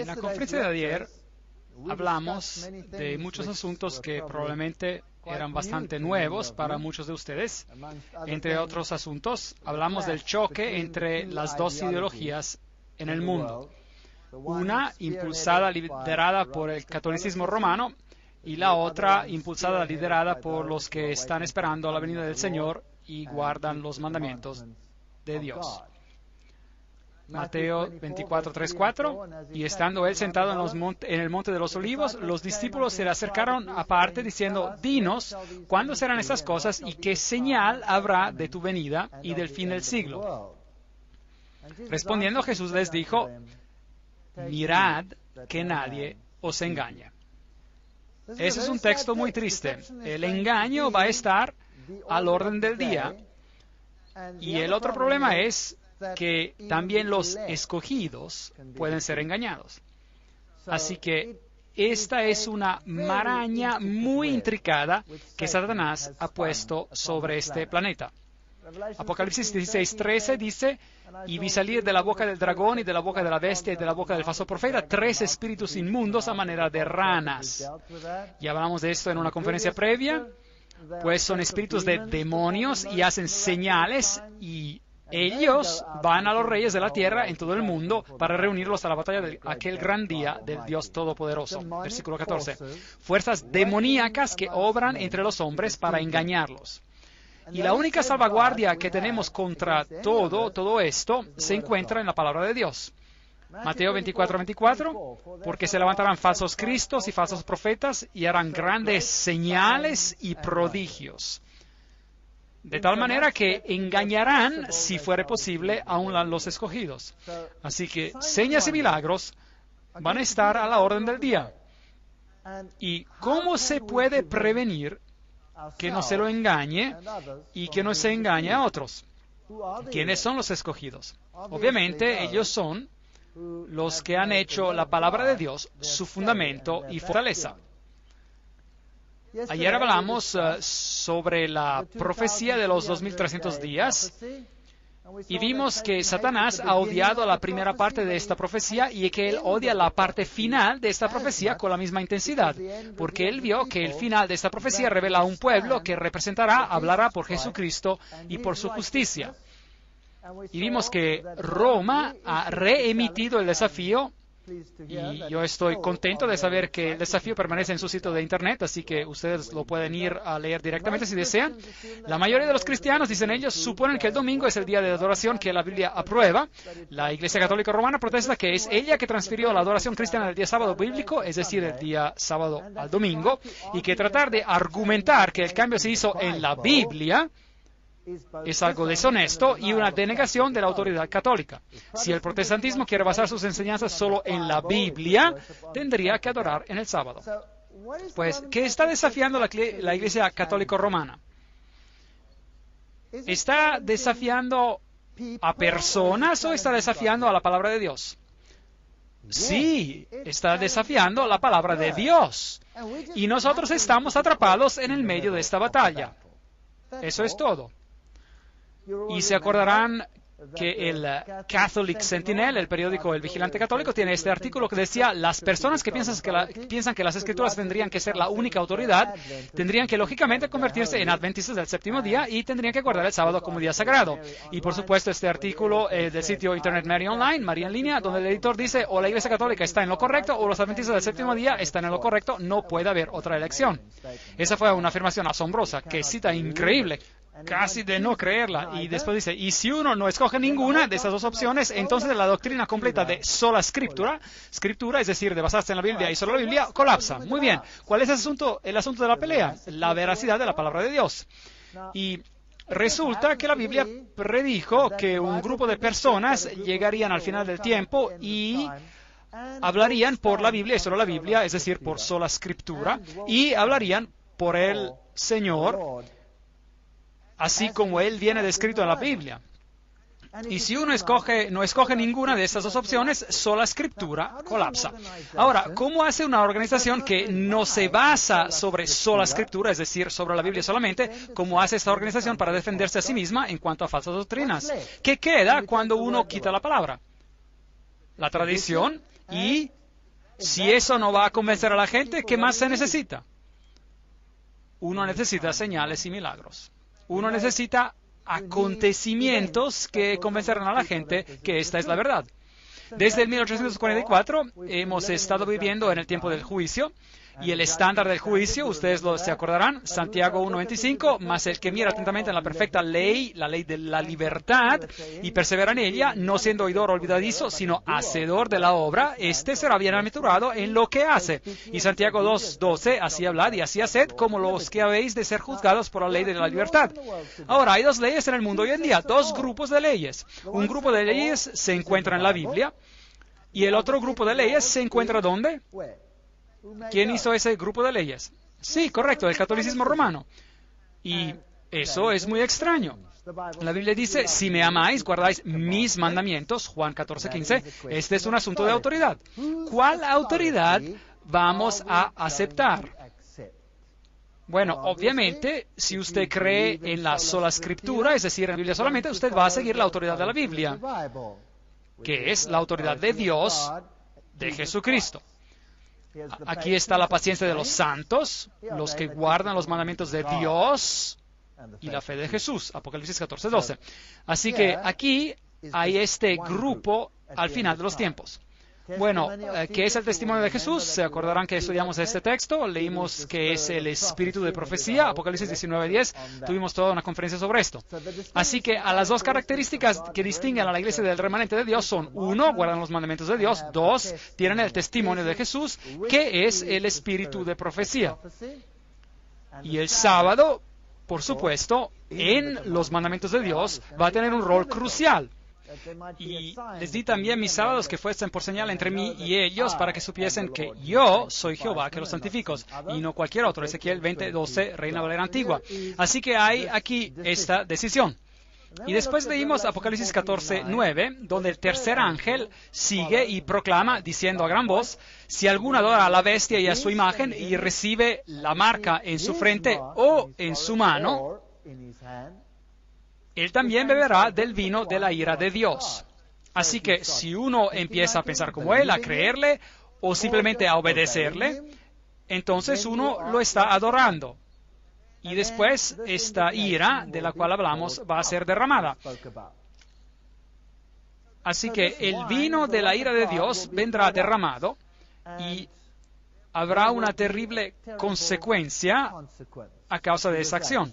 la conferencia de ayer hablamos de muchos asuntos que probablemente eran bastante nuevos para muchos de ustedes. Entre otros asuntos, hablamos del choque entre las dos ideologías en el mundo. Una impulsada, liderada por el catolicismo romano, y la otra impulsada, liderada por los que están esperando la venida del Señor y guardan los mandamientos de Dios. Mateo 24, 3, 4. Y estando él sentado en el monte de los olivos, los discípulos se le acercaron aparte diciendo: Dinos, ¿cuándo serán estas cosas y qué señal habrá de tu venida y del fin del siglo? Respondiendo Jesús les dijo: Mirad que nadie os engañe. Ese es un texto muy triste. El engaño va a estar al orden del día. Y el otro problema es que también los escogidos pueden ser engañados. Así que esta es una maraña muy intricada que Satanás ha puesto sobre este planeta. Apocalipsis 16:13 dice: y vi salir de la boca del dragón y de la boca de la bestia y de la boca del falso profeta 3 espíritus inmundos a manera de ranas. Y hablamos de esto en una conferencia previa, pues son espíritus de demonios y hacen señales, y ellos van a los reyes de la tierra en todo el mundo para reunirlos a la batalla de aquel gran día del Dios Todopoderoso. Versículo 14. Fuerzas demoníacas que obran entre los hombres para engañarlos. Y la única salvaguardia que tenemos contra todo esto se encuentra en la palabra de Dios. Mateo 24, 24, porque se levantarán falsos cristos y falsos profetas y harán grandes señales y prodigios, de tal manera que engañarán, si fuere posible, aún a los escogidos. Así que señas y milagros van a estar a la orden del día. ¿Y cómo se puede prevenir que no se lo engañe y que no se engañe a otros? ¿Quiénes son los escogidos? Obviamente ellos son los que han hecho la palabra de Dios su fundamento y fortaleza. Ayer hablamos sobre la profecía de los 2300 días y vimos que Satanás ha odiado la primera parte de esta profecía y que él odia la parte final de esta profecía con la misma intensidad, porque él vio que el final de esta profecía revela a un pueblo que representará, hablará por Jesucristo y por su justicia. Y vimos que Roma ha reemitido el desafío, y yo estoy contento de saber que el desafío permanece en su sitio de internet, así que ustedes lo pueden ir a leer directamente si desean. La mayoría de los cristianos, dicen ellos, suponen que el domingo es el día de adoración que la Biblia aprueba. La Iglesia Católica Romana protesta que es ella que transfirió la adoración cristiana del día sábado bíblico, es decir, el día sábado al domingo, y que tratar de argumentar que el cambio se hizo en la Biblia es algo deshonesto y una denegación de la autoridad católica. Si el protestantismo quiere basar sus enseñanzas solo en la Biblia, tendría que adorar en el sábado. Pues, ¿qué está desafiando la Iglesia Católica Romana? ¿Está desafiando a personas o está desafiando a la palabra de Dios? Sí, está desafiando la palabra de Dios. Y nosotros estamos atrapados en el medio de esta batalla. Eso es todo. Y se acordarán que el Catholic Sentinel, el periódico El Vigilante Católico, tiene este artículo que decía: las personas que piensan que las Escrituras tendrían que ser la única autoridad, tendrían que lógicamente convertirse en adventistas del séptimo día y tendrían que guardar el sábado como día sagrado. Y por supuesto este artículo del sitio Internet Mary Online, María en línea, donde el editor dice: o la Iglesia Católica está en lo correcto o los adventistas del séptimo día están en lo correcto, no puede haber otra elección. Esa fue una afirmación asombrosa, que cita increíble, casi de no creerla, y después dice: y si uno no escoge ninguna de esas dos opciones, entonces la doctrina completa de sola escritura, es decir, de basarse en la Biblia y solo la Biblia, colapsa. Muy bien, ¿cuál es el asunto de la pelea? La veracidad de la palabra de Dios. Y resulta que la Biblia predijo que un grupo de personas llegarían al final del tiempo y hablarían por la Biblia y solo la Biblia, es decir, por sola escritura, y hablarían por el Señor, así como Él viene descrito en la Biblia. Y si uno no escoge ninguna de estas dos opciones, sola escritura colapsa. Ahora, ¿cómo hace una organización que no se basa sobre sola escritura, es decir, sobre la Biblia solamente? ¿Cómo hace esta organización para defenderse a sí misma en cuanto a falsas doctrinas? ¿Qué queda cuando uno quita la palabra? La tradición y Si eso no va a convencer a la gente, ¿qué más se necesita? Uno necesita señales y milagros. Uno necesita acontecimientos que convencerán a la gente que esta es la verdad. Desde el 1844 hemos estado viviendo en el tiempo del juicio, y el estándar del juicio, ustedes se acordarán, Santiago 1:25, mas el que mira atentamente en la perfecta ley, la ley de la libertad, y persevera en ella, no siendo oidor olvidadizo, sino hacedor de la obra, este será bienaventurado en lo que hace. Y Santiago 2:12, así hablad y así haced, como los que habéis de ser juzgados por la ley de la libertad. Ahora, hay dos leyes en el mundo hoy en día, dos grupos de leyes. Un grupo de leyes se encuentra en la Biblia, y el otro grupo de leyes se encuentra ¿dónde? ¿Quién hizo ese grupo de leyes? Sí, correcto, el catolicismo romano. Y eso es muy extraño. La Biblia dice, si me amáis, guardáis mis mandamientos, Juan 14:15. Este es un asunto de autoridad. ¿Cuál autoridad vamos a aceptar? Bueno, obviamente, si usted cree en la sola escritura, es decir, en la Biblia solamente, usted va a seguir la autoridad de la Biblia, que es la autoridad de Dios, de Jesucristo. Aquí está la paciencia de los santos, los que guardan los mandamientos de Dios y la fe de Jesús, Apocalipsis 14:12. Así que aquí hay este grupo al final de los tiempos. Bueno, ¿qué es el testimonio de Jesús? Se acordarán que estudiamos este texto, leímos que es el espíritu de profecía, Apocalipsis 19:10, tuvimos toda una conferencia sobre esto. Así que a las dos características que distinguen a la iglesia del remanente de Dios son, uno, guardan los mandamientos de Dios, dos, tienen el testimonio de Jesús, que es el espíritu de profecía. Y el sábado, por supuesto, en los mandamientos de Dios va a tener un rol crucial. Y les di también mis sábados que fuesen por señal entre mí y ellos para que supiesen que yo soy Jehová que los santifico y no cualquier otro. Ezequiel 20:12, Reina Valera Antigua. Así que hay aquí esta decisión. Y después leímos Apocalipsis 14:9, donde el tercer ángel sigue y proclama, diciendo a gran voz, si alguno adora a la bestia y a su imagen y recibe la marca en su frente o en su mano, él también beberá del vino de la ira de Dios. Así que si uno empieza a pensar como él, a creerle o simplemente a obedecerle, entonces uno lo está adorando. Y después esta ira de la cual hablamos va a ser derramada. Así que el vino de la ira de Dios vendrá derramado y habrá una terrible consecuencia a causa de esa acción.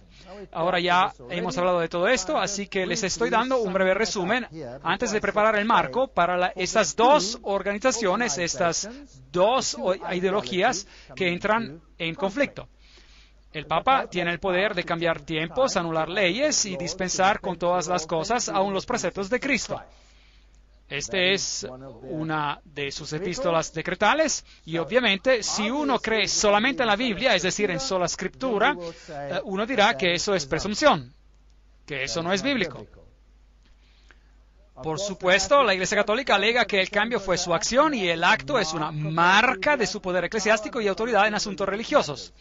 Ahora ya hemos hablado de todo esto, así que les estoy dando un breve resumen antes de preparar el marco para estas dos organizaciones, estas dos ideologías que entran en conflicto. El Papa tiene el poder de cambiar tiempos, anular leyes y dispensar con todas las cosas, aun los preceptos de Cristo. Este es una de sus epístolas decretales y obviamente si uno cree solamente en la Biblia, es decir, en sola escritura, uno dirá que eso es presunción, que eso no es bíblico. Por supuesto, la Iglesia Católica alega que el cambio fue su acción y el acto es una marca de su poder eclesiástico y autoridad en asuntos religiosos.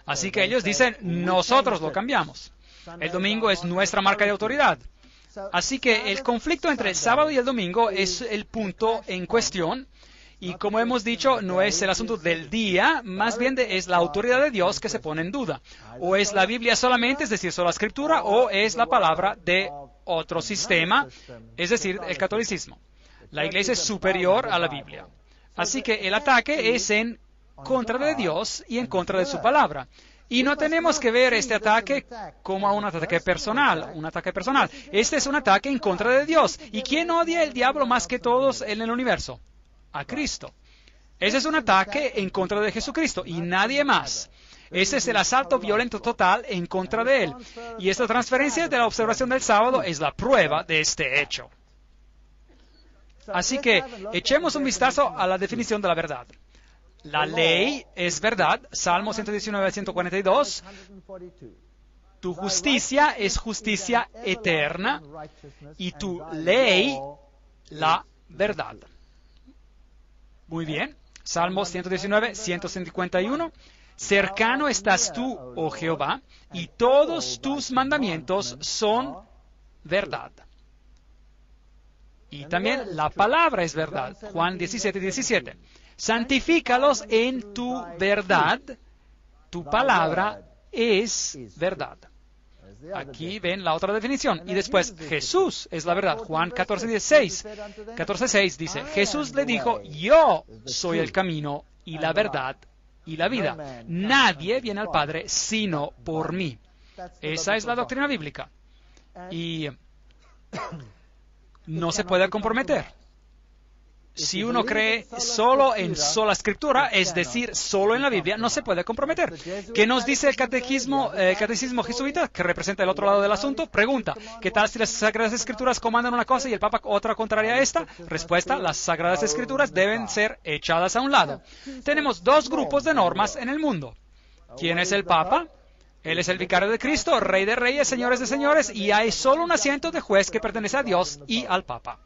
Así que ellos dicen, nosotros lo cambiamos. El domingo es nuestra marca de autoridad. Así que el conflicto entre el sábado y el domingo es el punto en cuestión. Y como hemos dicho, no es el asunto del día, más bien es la autoridad de Dios que se pone en duda. O es la Biblia solamente, es decir, solo la Escritura, o es la palabra de otro sistema, es decir, el catolicismo. La Iglesia es superior a la Biblia. Así que el ataque es en contra de Dios y en contra de su palabra. Y no tenemos que ver este ataque como un ataque personal, Este es un ataque en contra de Dios. ¿Y quién odia el diablo más que todos en el universo? A Cristo. Ese es un ataque en contra de Jesucristo y nadie más. Ese es el asalto violento total en contra de Él. Y esta transferencia de la observación del sábado es la prueba de este hecho. Así que echemos un vistazo a la definición de la verdad. La ley es verdad, Salmo 119, 142. Tu justicia es justicia eterna y tu ley la verdad. Muy bien, Salmo 119, 151. Cercano estás tú, oh Jehová, y todos tus mandamientos son verdad. Y también la palabra es verdad, Juan 17, 17. santifícalos en tu verdad, tu palabra es verdad. Aquí ven la otra definición. Y después, Jesús es la verdad. Juan 14:6 dice, Jesús le dijo, yo soy el camino y la verdad y la vida. Nadie viene al Padre sino por mí. Esa es la doctrina bíblica. Y no se puede comprometer. Si uno cree solo en sola escritura, es decir, solo en la Biblia, no se puede comprometer. ¿Qué nos dice el catecismo jesuita, que representa el otro lado del asunto? Pregunta, ¿qué tal si las Sagradas Escrituras comandan una cosa y el Papa otra contraria a esta? Respuesta, las Sagradas Escrituras deben ser echadas a un lado. Tenemos dos grupos de normas en el mundo. ¿Quién es el Papa? Él es el vicario de Cristo, Rey de Reyes, Señores de Señores, y hay solo un asiento de juez que pertenece a Dios y al Papa.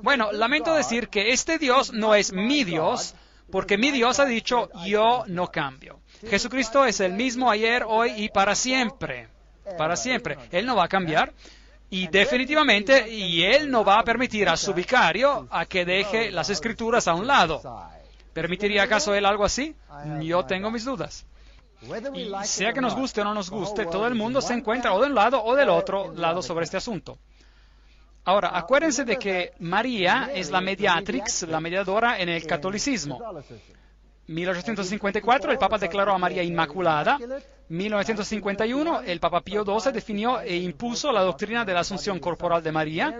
Bueno, lamento decir que este Dios no es mi Dios, porque mi Dios ha dicho, yo no cambio. Jesucristo es el mismo ayer, hoy y para siempre. Para siempre. Él no va a cambiar. Y definitivamente, Él no va a permitir a su vicario a que deje las Escrituras a un lado. ¿Permitiría acaso Él algo así? Yo tengo mis dudas. Y sea que nos guste o no nos guste, todo el mundo se encuentra o de un lado o del otro lado sobre este asunto. Ahora, acuérdense de que María es la mediatrix, la mediadora en el catolicismo. 1854, el Papa declaró a María Inmaculada. 1951, el Papa Pío XII definió e impuso la doctrina de la asunción corporal de María.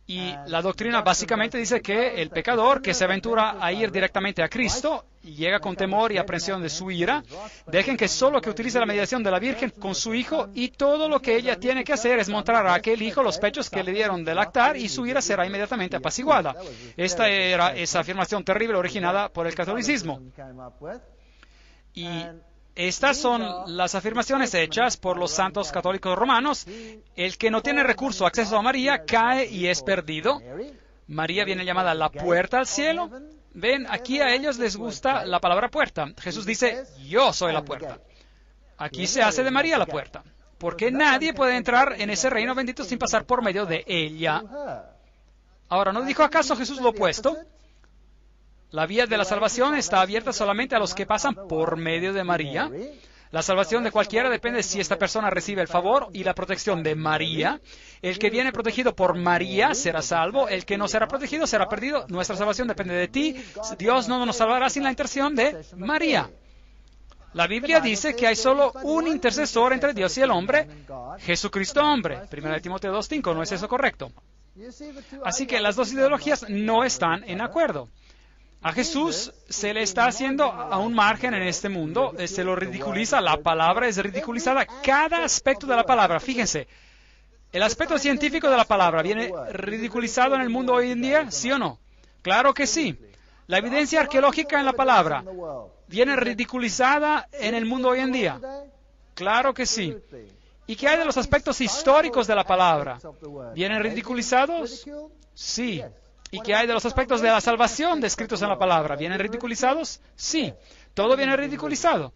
Y la doctrina básicamente dice que el pecador que se aventura a ir directamente a Cristo llega con temor y aprensión de su ira. Dejen que solo que utilice la mediación de la Virgen con su hijo y todo lo que ella tiene que hacer es mostrar a aquel hijo los pechos que le dieron de lactar y su ira será inmediatamente apaciguada. Esta era esa afirmación terrible originada por el catolicismo. Y estas son las afirmaciones hechas por los santos católicos romanos. El que no tiene recurso o acceso a María cae y es perdido. María viene llamada la puerta al cielo. Ven, aquí a ellos les gusta la palabra puerta. Jesús dice, yo soy la puerta. Aquí se hace de María la puerta, porque nadie puede entrar en ese reino bendito sin pasar por medio de ella. Ahora, ¿no dijo acaso Jesús lo opuesto? La vía de la salvación está abierta solamente a los que pasan por medio de María. La salvación de cualquiera depende de si esta persona recibe el favor y la protección de María. El que viene protegido por María será salvo. El que no será protegido será perdido. Nuestra salvación depende de ti. Dios no nos salvará sin la intercesión de María. La Biblia dice que hay solo un intercesor entre Dios y el hombre, Jesucristo hombre. 1 Timoteo 2:5, ¿no es eso correcto? Así que las dos ideologías no están en acuerdo. A Jesús se le está haciendo a un margen en este mundo, se lo ridiculiza, la palabra es ridiculizada, cada aspecto de la palabra. Fíjense, ¿el aspecto científico de la palabra viene ridiculizado en el mundo hoy en día? ¿Sí o no? Claro que sí. La evidencia arqueológica en la palabra viene ridiculizada en el mundo hoy en día. Claro que sí. ¿Y qué hay de los aspectos históricos de la palabra? ¿Vienen ridiculizados? Sí. ¿Y qué hay de los aspectos de la salvación descritos en la palabra? ¿Vienen ridiculizados? Sí, todo viene ridiculizado.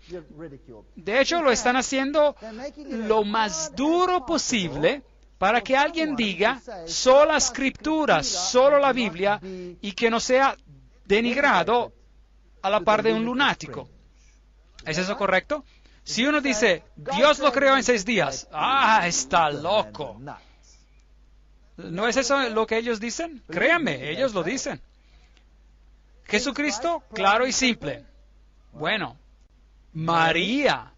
De hecho, lo están haciendo lo más duro posible para que alguien diga sola escritura, solo la Biblia, y que no sea denigrado a la par de un lunático. ¿Es eso correcto? Si uno dice, Dios lo creó en 6 días, está loco. ¿No es eso lo que ellos dicen? Créanme, ellos lo dicen. Jesucristo, claro y simple. Bueno, María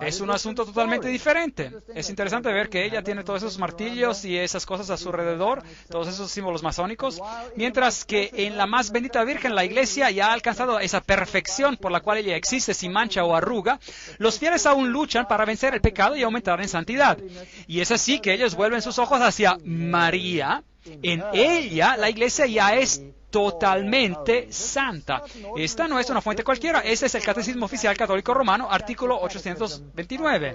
es un asunto totalmente diferente. Es interesante ver que ella tiene todos esos martillos y esas cosas a su alrededor, todos esos símbolos masónicos, mientras que en la más bendita Virgen, la Iglesia ya ha alcanzado esa perfección por la cual ella existe sin mancha o arruga. Los fieles aún luchan para vencer el pecado y aumentar en santidad. Y es así que ellos vuelven sus ojos hacia María. En ella, la Iglesia ya es totalmente santa. Esta no es una fuente cualquiera. Este es el Catecismo Oficial Católico Romano, artículo 829.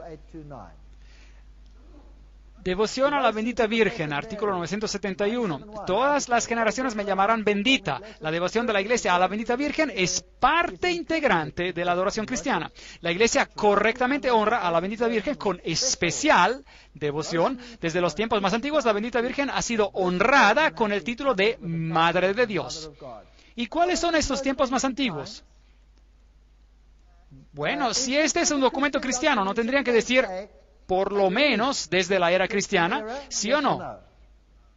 Devoción a la bendita Virgen, artículo 971. Todas las generaciones me llamarán bendita. La devoción de la Iglesia a la bendita Virgen es parte integrante de la adoración cristiana. La Iglesia correctamente honra a la bendita Virgen con especial devoción. Desde los tiempos más antiguos, la bendita Virgen ha sido honrada con el título de Madre de Dios. ¿Y cuáles son estos tiempos más antiguos? Bueno, si este es un documento cristiano, ¿no tendrían que decir, por lo menos, desde la era cristiana? ¿Sí o no?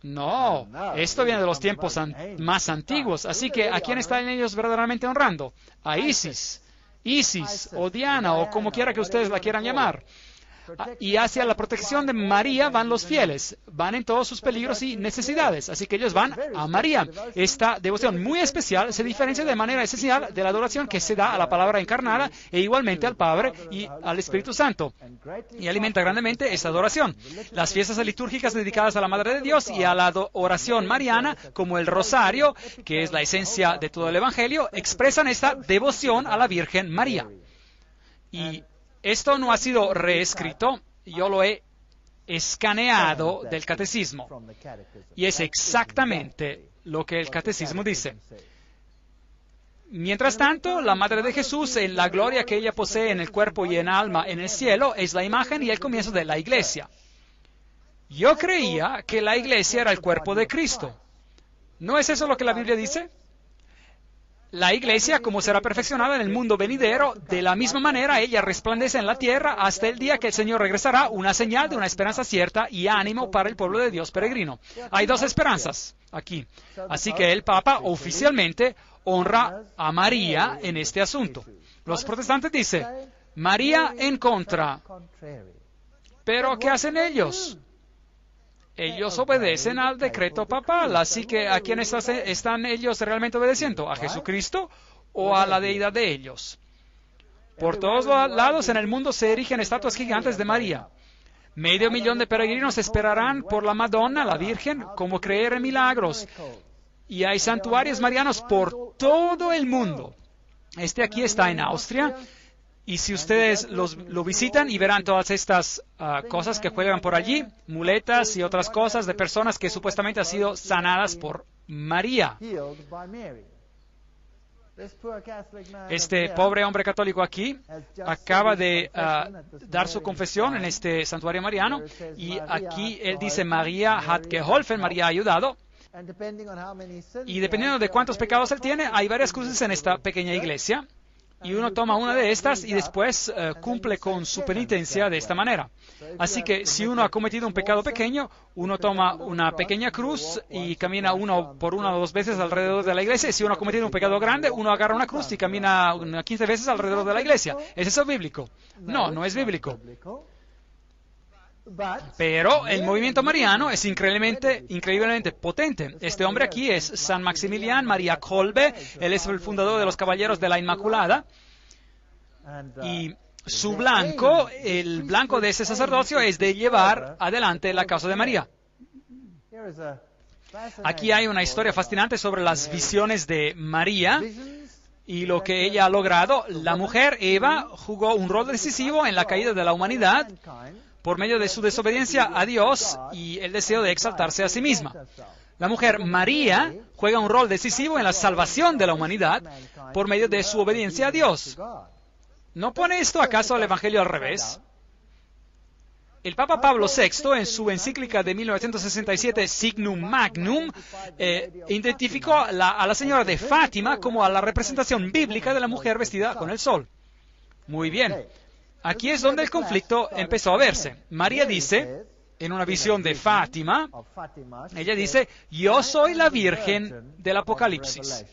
No, esto viene de los tiempos más antiguos. Así que, ¿a quién están ellos verdaderamente honrando? A Isis, o Diana, o como quiera que ustedes la quieran llamar. Y hacia la protección de María van los fieles, van en todos sus peligros y necesidades, así que ellos van a María. Esta devoción muy especial se diferencia de manera esencial de la adoración que se da a la palabra encarnada e igualmente al Padre y al Espíritu Santo, y alimenta grandemente esta adoración. Las fiestas litúrgicas dedicadas a la Madre de Dios y a la oración mariana, como el rosario, que es la esencia de todo el Evangelio, expresan esta devoción a la Virgen María. Y esto no ha sido reescrito, yo lo he escaneado del catecismo. Y es exactamente lo que el catecismo dice. Mientras tanto, la Madre de Jesús, en la gloria que ella posee en el cuerpo y en alma en el cielo, es la imagen y el comienzo de la Iglesia. Yo creía que la Iglesia era el cuerpo de Cristo. ¿No es eso lo que la Biblia dice? La Iglesia, como será perfeccionada en el mundo venidero, de la misma manera ella resplandece en la tierra hasta el día que el Señor regresará, una señal de una esperanza cierta y ánimo para el pueblo de Dios peregrino. Hay dos esperanzas aquí. Así que el Papa oficialmente honra a María en este asunto. Los protestantes dicen, María en contra. ¿Pero qué hacen ellos? Ellos obedecen al decreto papal, así que ¿a quién están ellos realmente obedeciendo? ¿A Jesucristo o a la deidad de ellos? Por todos lados en el mundo se erigen estatuas gigantes de María. 500,000 de peregrinos esperarán por la Madonna, la Virgen, como creer en milagros. Y hay santuarios marianos por todo el mundo. Este aquí está en Austria. Y si ustedes lo visitan y verán todas estas cosas que juegan por allí, muletas y otras cosas de personas que supuestamente han sido sanadas por María. Este pobre hombre católico aquí acaba de dar su confesión en este santuario mariano y aquí él dice, María hat geholfen, María ha ayudado. Y dependiendo de cuántos pecados él tiene, hay varias cruces en esta pequeña iglesia. Y uno toma una de estas y después cumple con su penitencia de esta manera. Así que si uno ha cometido un pecado pequeño, uno toma una pequeña cruz y camina por una o dos veces alrededor de la iglesia. Y si uno ha cometido un pecado grande, uno agarra una cruz y camina 15 veces alrededor de la iglesia. ¿Es eso bíblico? No, no es bíblico. Pero el movimiento mariano es increíblemente potente. Este hombre aquí es San Maximilian María Kolbe. Él es el fundador de los Caballeros de la Inmaculada. Y su blanco, el blanco de ese sacerdocio, es de llevar adelante la causa de María. Aquí hay una historia fascinante sobre las visiones de María y lo que ella ha logrado. La mujer, Eva, jugó un rol decisivo en la caída de la humanidad por medio de su desobediencia a Dios y el deseo de exaltarse a sí misma. La mujer María juega un rol decisivo en la salvación de la humanidad por medio de su obediencia a Dios. ¿No pone esto acaso al Evangelio al revés? El Papa Pablo VI, en su encíclica de 1967, Signum Magnum, identificó a la señora de Fátima como a la representación bíblica de la mujer vestida con el sol. Muy bien. Aquí es donde el conflicto empezó a verse. María dice, en una visión de Fátima, ella dice, yo soy la Virgen del Apocalipsis.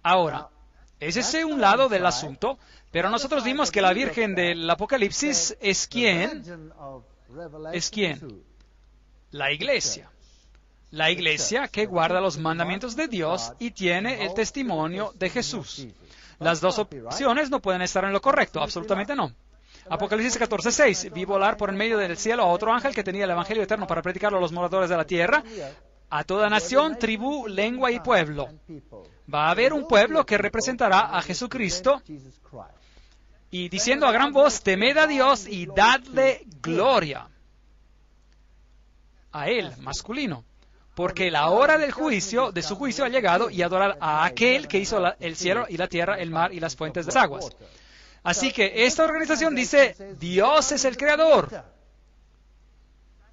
Ahora, ese es un lado del asunto, pero nosotros vimos que la Virgen del Apocalipsis es ¿quién? ¿Es quién? La Iglesia. La Iglesia que guarda los mandamientos de Dios y tiene el testimonio de Jesús. Las dos opciones no pueden estar en lo correcto, absolutamente no. Apocalipsis 14:6. Vi volar por en medio del cielo a otro ángel que tenía el Evangelio eterno para predicarlo a los moradores de la tierra, a toda nación, tribu, lengua y pueblo. Va a haber un pueblo que representará a Jesucristo y diciendo a gran voz, temed a Dios y dadle gloria. A él, masculino. Porque la hora del juicio, de su juicio ha llegado y adorar a aquel que hizo el cielo y la tierra, el mar y las fuentes de las aguas. Así que esta organización dice, Dios es el creador.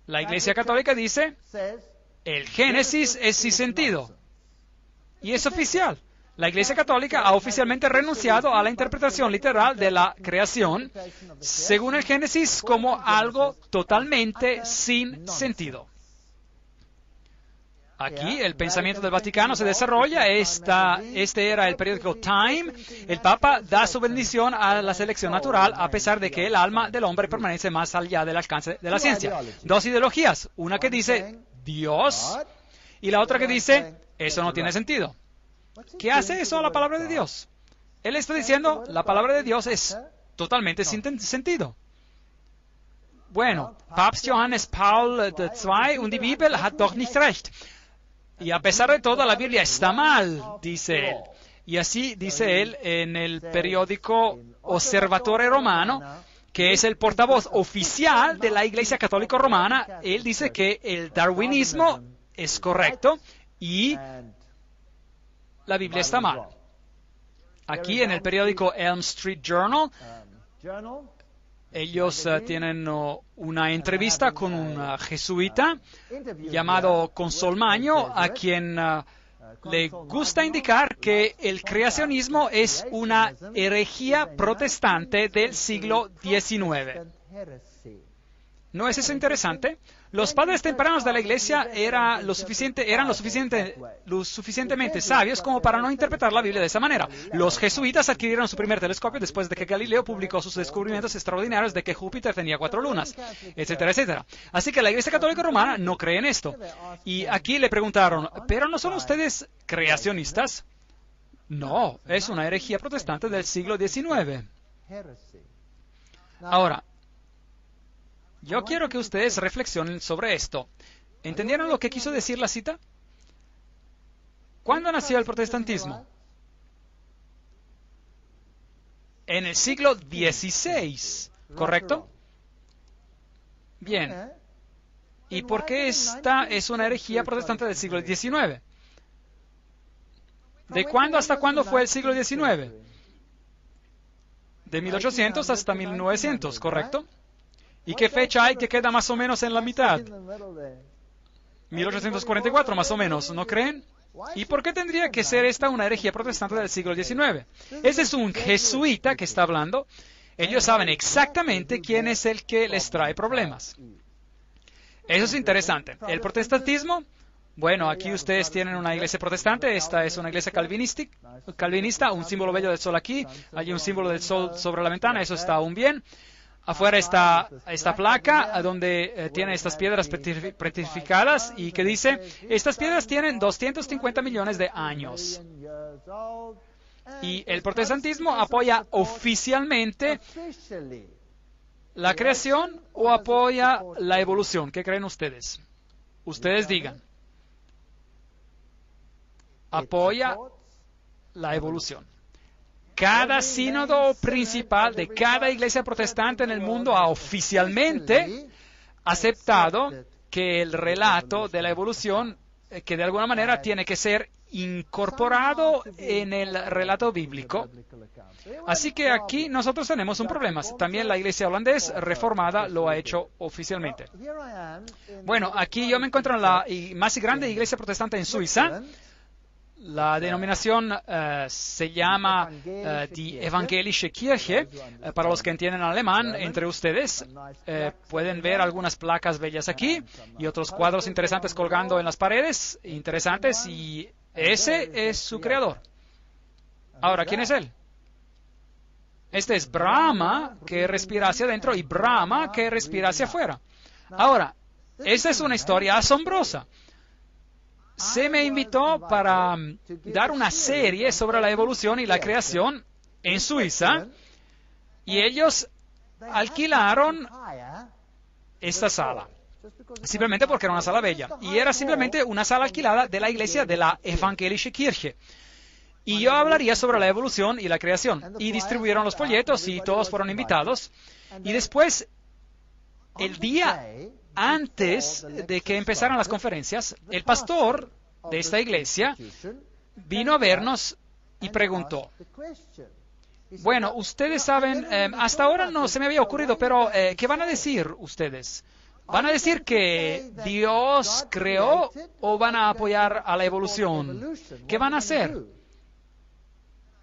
La Iglesia Católica dice, el Génesis es sin sentido. Y es oficial. La Iglesia Católica ha oficialmente renunciado a la interpretación literal de la creación, según el Génesis, como algo totalmente sin sentido. Aquí el pensamiento del Vaticano se desarrolla. Este era el periódico Time. El Papa da su bendición a la selección natural, a pesar de que el alma del hombre permanece más allá del alcance de la ciencia. Dos ideologías. Una que dice Dios y la otra que dice eso no tiene sentido. ¿Qué hace eso a la palabra de Dios? Él está diciendo la palabra de Dios es totalmente sin sentido. Bueno, Papst Johannes Paul II und die Bibel hat doch nicht recht. Y a pesar de todo, la Biblia está mal, dice él. Y así dice él en el periódico Osservatore Romano, que es el portavoz oficial de la Iglesia Católica Romana. Él dice que el darwinismo es correcto y la Biblia está mal. Aquí en el periódico Elm Street Journal, ellos tienen una entrevista con un jesuita llamado Consolmaño, a quien le gusta indicar que el creacionismo es una herejía protestante del siglo XIX. ¿No es eso interesante? Los padres tempranos de la Iglesia eran lo suficientemente sabios como para no interpretar la Biblia de esa manera. Los jesuitas adquirieron su primer telescopio después de que Galileo publicó sus descubrimientos extraordinarios de que Júpiter tenía 4 lunas, etcétera, etcétera. Así que la Iglesia Católica Romana no cree en esto. Y aquí le preguntaron, ¿pero no son ustedes creacionistas? No, es una herejía protestante del siglo XIX. Ahora, yo quiero que ustedes reflexionen sobre esto. ¿Entendieron lo que quiso decir la cita? ¿Cuándo nació el protestantismo? En el siglo XVI, ¿correcto? Bien. ¿Y por qué esta es una herejía protestante del siglo XIX? ¿De cuándo hasta cuándo fue el siglo XIX? De 1800 hasta 1900, ¿correcto? ¿Y qué fecha hay que queda más o menos en la mitad? 1844, más o menos, ¿no creen? ¿Y por qué tendría que ser esta una herejía protestante del siglo XIX? Ese es un jesuita que está hablando. Ellos saben exactamente quién es el que les trae problemas. Eso es interesante. El protestantismo, bueno, aquí ustedes tienen una iglesia protestante. Esta es una iglesia calvinista, un símbolo bello del sol aquí. Hay un símbolo del sol sobre la ventana, eso está aún bien. Afuera está esta placa donde tiene estas piedras petrificadas y que dice, estas piedras tienen 250 millones de años. Y el protestantismo apoya oficialmente la creación o apoya la evolución. ¿Qué creen ustedes? Ustedes digan. Apoya la evolución. Cada sínodo principal de cada iglesia protestante en el mundo ha oficialmente aceptado que el relato de la evolución, que de alguna manera tiene que ser incorporado en el relato bíblico. Así que aquí nosotros tenemos un problema. También la iglesia holandesa reformada lo ha hecho oficialmente. Bueno, aquí yo me encuentro en la más grande iglesia protestante en Suiza. La denominación se llama Die Evangelische Kirche. Para los que entienden alemán, entre ustedes pueden ver algunas placas bellas aquí y otros cuadros interesantes colgando en las paredes, interesantes, y ese es su creador. Ahora, ¿quién es él? Este es Brahma, que respira hacia adentro, y Brahma, que respira hacia afuera. Ahora, esa es una historia asombrosa. Se me invitó para dar una serie sobre la evolución y la creación en Suiza, y ellos alquilaron esta sala, simplemente porque era una sala bella, y era simplemente una sala alquilada de la iglesia de la Evangelische Kirche. Y yo hablaría sobre la evolución y la creación, y distribuyeron los folletos y todos fueron invitados, y después, el día antes de que empezaran las conferencias, el pastor de esta iglesia vino a vernos y preguntó, bueno, ustedes saben, hasta ahora no se me había ocurrido, pero ¿qué van a decir ustedes? ¿Van a decir que Dios creó o van a apoyar a la evolución? ¿Qué van a hacer?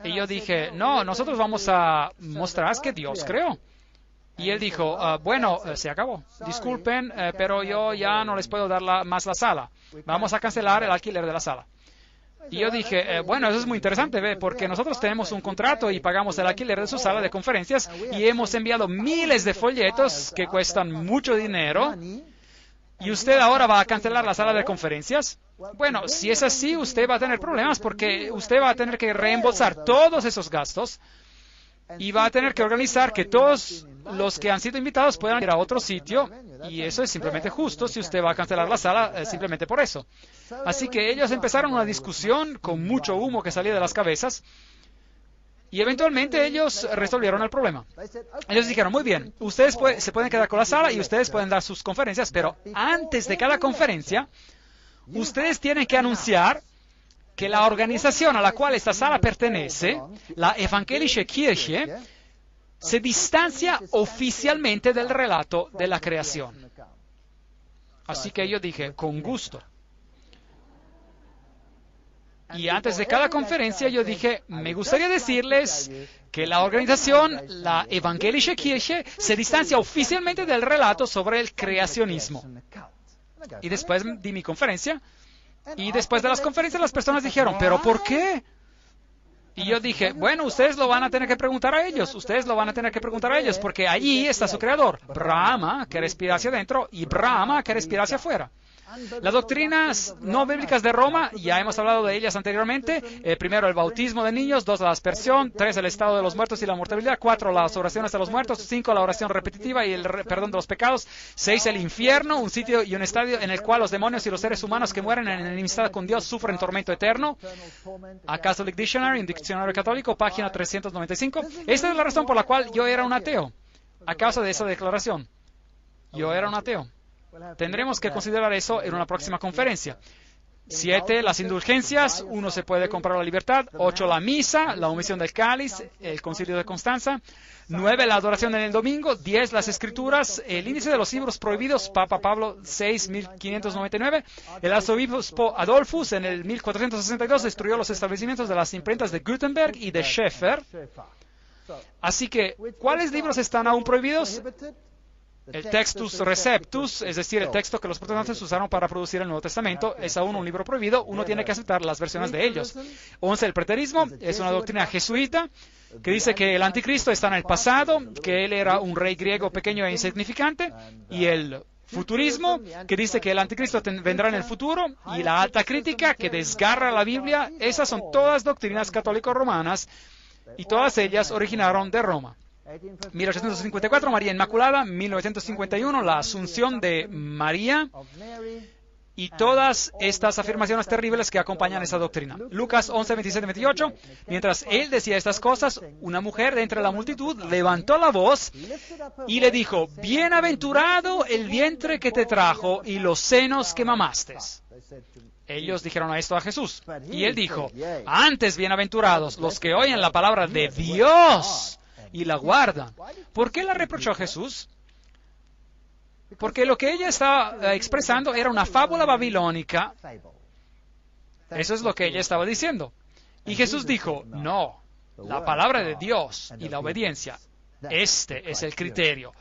Y yo dije, no, nosotros vamos a mostrar que Dios creó. Y él dijo, bueno, se acabó. Disculpen, pero yo ya no les puedo dar más la sala. Vamos a cancelar el alquiler de la sala. Y yo dije, bueno, eso es muy interesante, ¿ve? Porque nosotros tenemos un contrato y pagamos el alquiler de su sala de conferencias y hemos enviado miles de folletos que cuestan mucho dinero. ¿Y usted ahora va a cancelar la sala de conferencias? Bueno, si es así, usted va a tener problemas porque usted va a tener que reembolsar todos esos gastos y va a tener que organizar que todos los que han sido invitados puedan ir a otro sitio, y eso es simplemente justo si usted va a cancelar la sala simplemente por eso. Así que ellos empezaron una discusión con mucho humo que salía de las cabezas, y eventualmente ellos resolvieron el problema. Ellos dijeron, muy bien, ustedes se pueden quedar con la sala y ustedes pueden dar sus conferencias, pero antes de cada conferencia, ustedes tienen que anunciar que la organización a la cual esta sala pertenece, la Evangelische Kirche, se distancia oficialmente del relato de la creación. Así que yo dije, con gusto. Y antes de cada conferencia yo dije, me gustaría decirles que la organización, la Evangelische Kirche, se distancia oficialmente del relato sobre el creacionismo. Y después di mi conferencia. Y después de las conferencias las personas dijeron, ¿pero por qué? Y yo dije, bueno, ustedes lo van a tener que preguntar a ellos, porque allí está su creador, Brahma, que respira hacia adentro, y Brahma, que respira hacia afuera. Las doctrinas no bíblicas de Roma, ya hemos hablado de ellas anteriormente. Primero, el bautismo de niños. 2, la aspersión. 3, el estado de los muertos y la mortalidad. 4, las oraciones de los muertos. 5, la oración repetitiva y el perdón de los pecados. 6, el infierno, un sitio y un estadio en el cual los demonios y los seres humanos que mueren en enemistad con Dios sufren tormento eterno. A Catholic Dictionary, un diccionario católico, página 395. Esta es la razón por la cual yo era un ateo, a causa de esa declaración. Yo era un ateo. Tendremos que considerar eso en una próxima conferencia. 7, las indulgencias. 1, se puede comprar la libertad. 8, la misa, la omisión del cáliz, el concilio de Constanza. 9, la adoración en el domingo. 10, las escrituras, el índice de los libros prohibidos, Papa Pablo VI, 1599. El arzobispo Adolphus en el 1462 destruyó los establecimientos de las imprentas de Gutenberg y de Schaeffer. Así que, ¿cuáles libros están aún prohibidos? El Textus Receptus, es decir, el texto que los protestantes usaron para producir el Nuevo Testamento, es aún un libro prohibido. Uno tiene que aceptar las versiones de ellos. 11, el preterismo, es una doctrina jesuita que dice que el anticristo está en el pasado, que él era un rey griego pequeño e insignificante, y el futurismo, que dice que el anticristo vendrá en el futuro, y la alta crítica, que desgarra la Biblia. Esas son todas doctrinas católico-romanas, y todas ellas originaron de Roma. 1854, María Inmaculada. 1951, la Asunción de María. Y todas estas afirmaciones terribles que acompañan esa doctrina. Lucas 11, 27, 28. Mientras él decía estas cosas, una mujer de entre la multitud levantó la voz y le dijo, bienaventurado el vientre que te trajo y los senos que mamaste. Ellos dijeron esto a Jesús. Y él dijo, antes bienaventurados los que oyen la palabra de Dios y la guardan. ¿Por qué la reprochó Jesús? Porque lo que ella estaba expresando era una fábula babilónica. Eso es lo que ella estaba diciendo. Y Jesús dijo, no, la palabra de Dios y la obediencia, este es el criterio,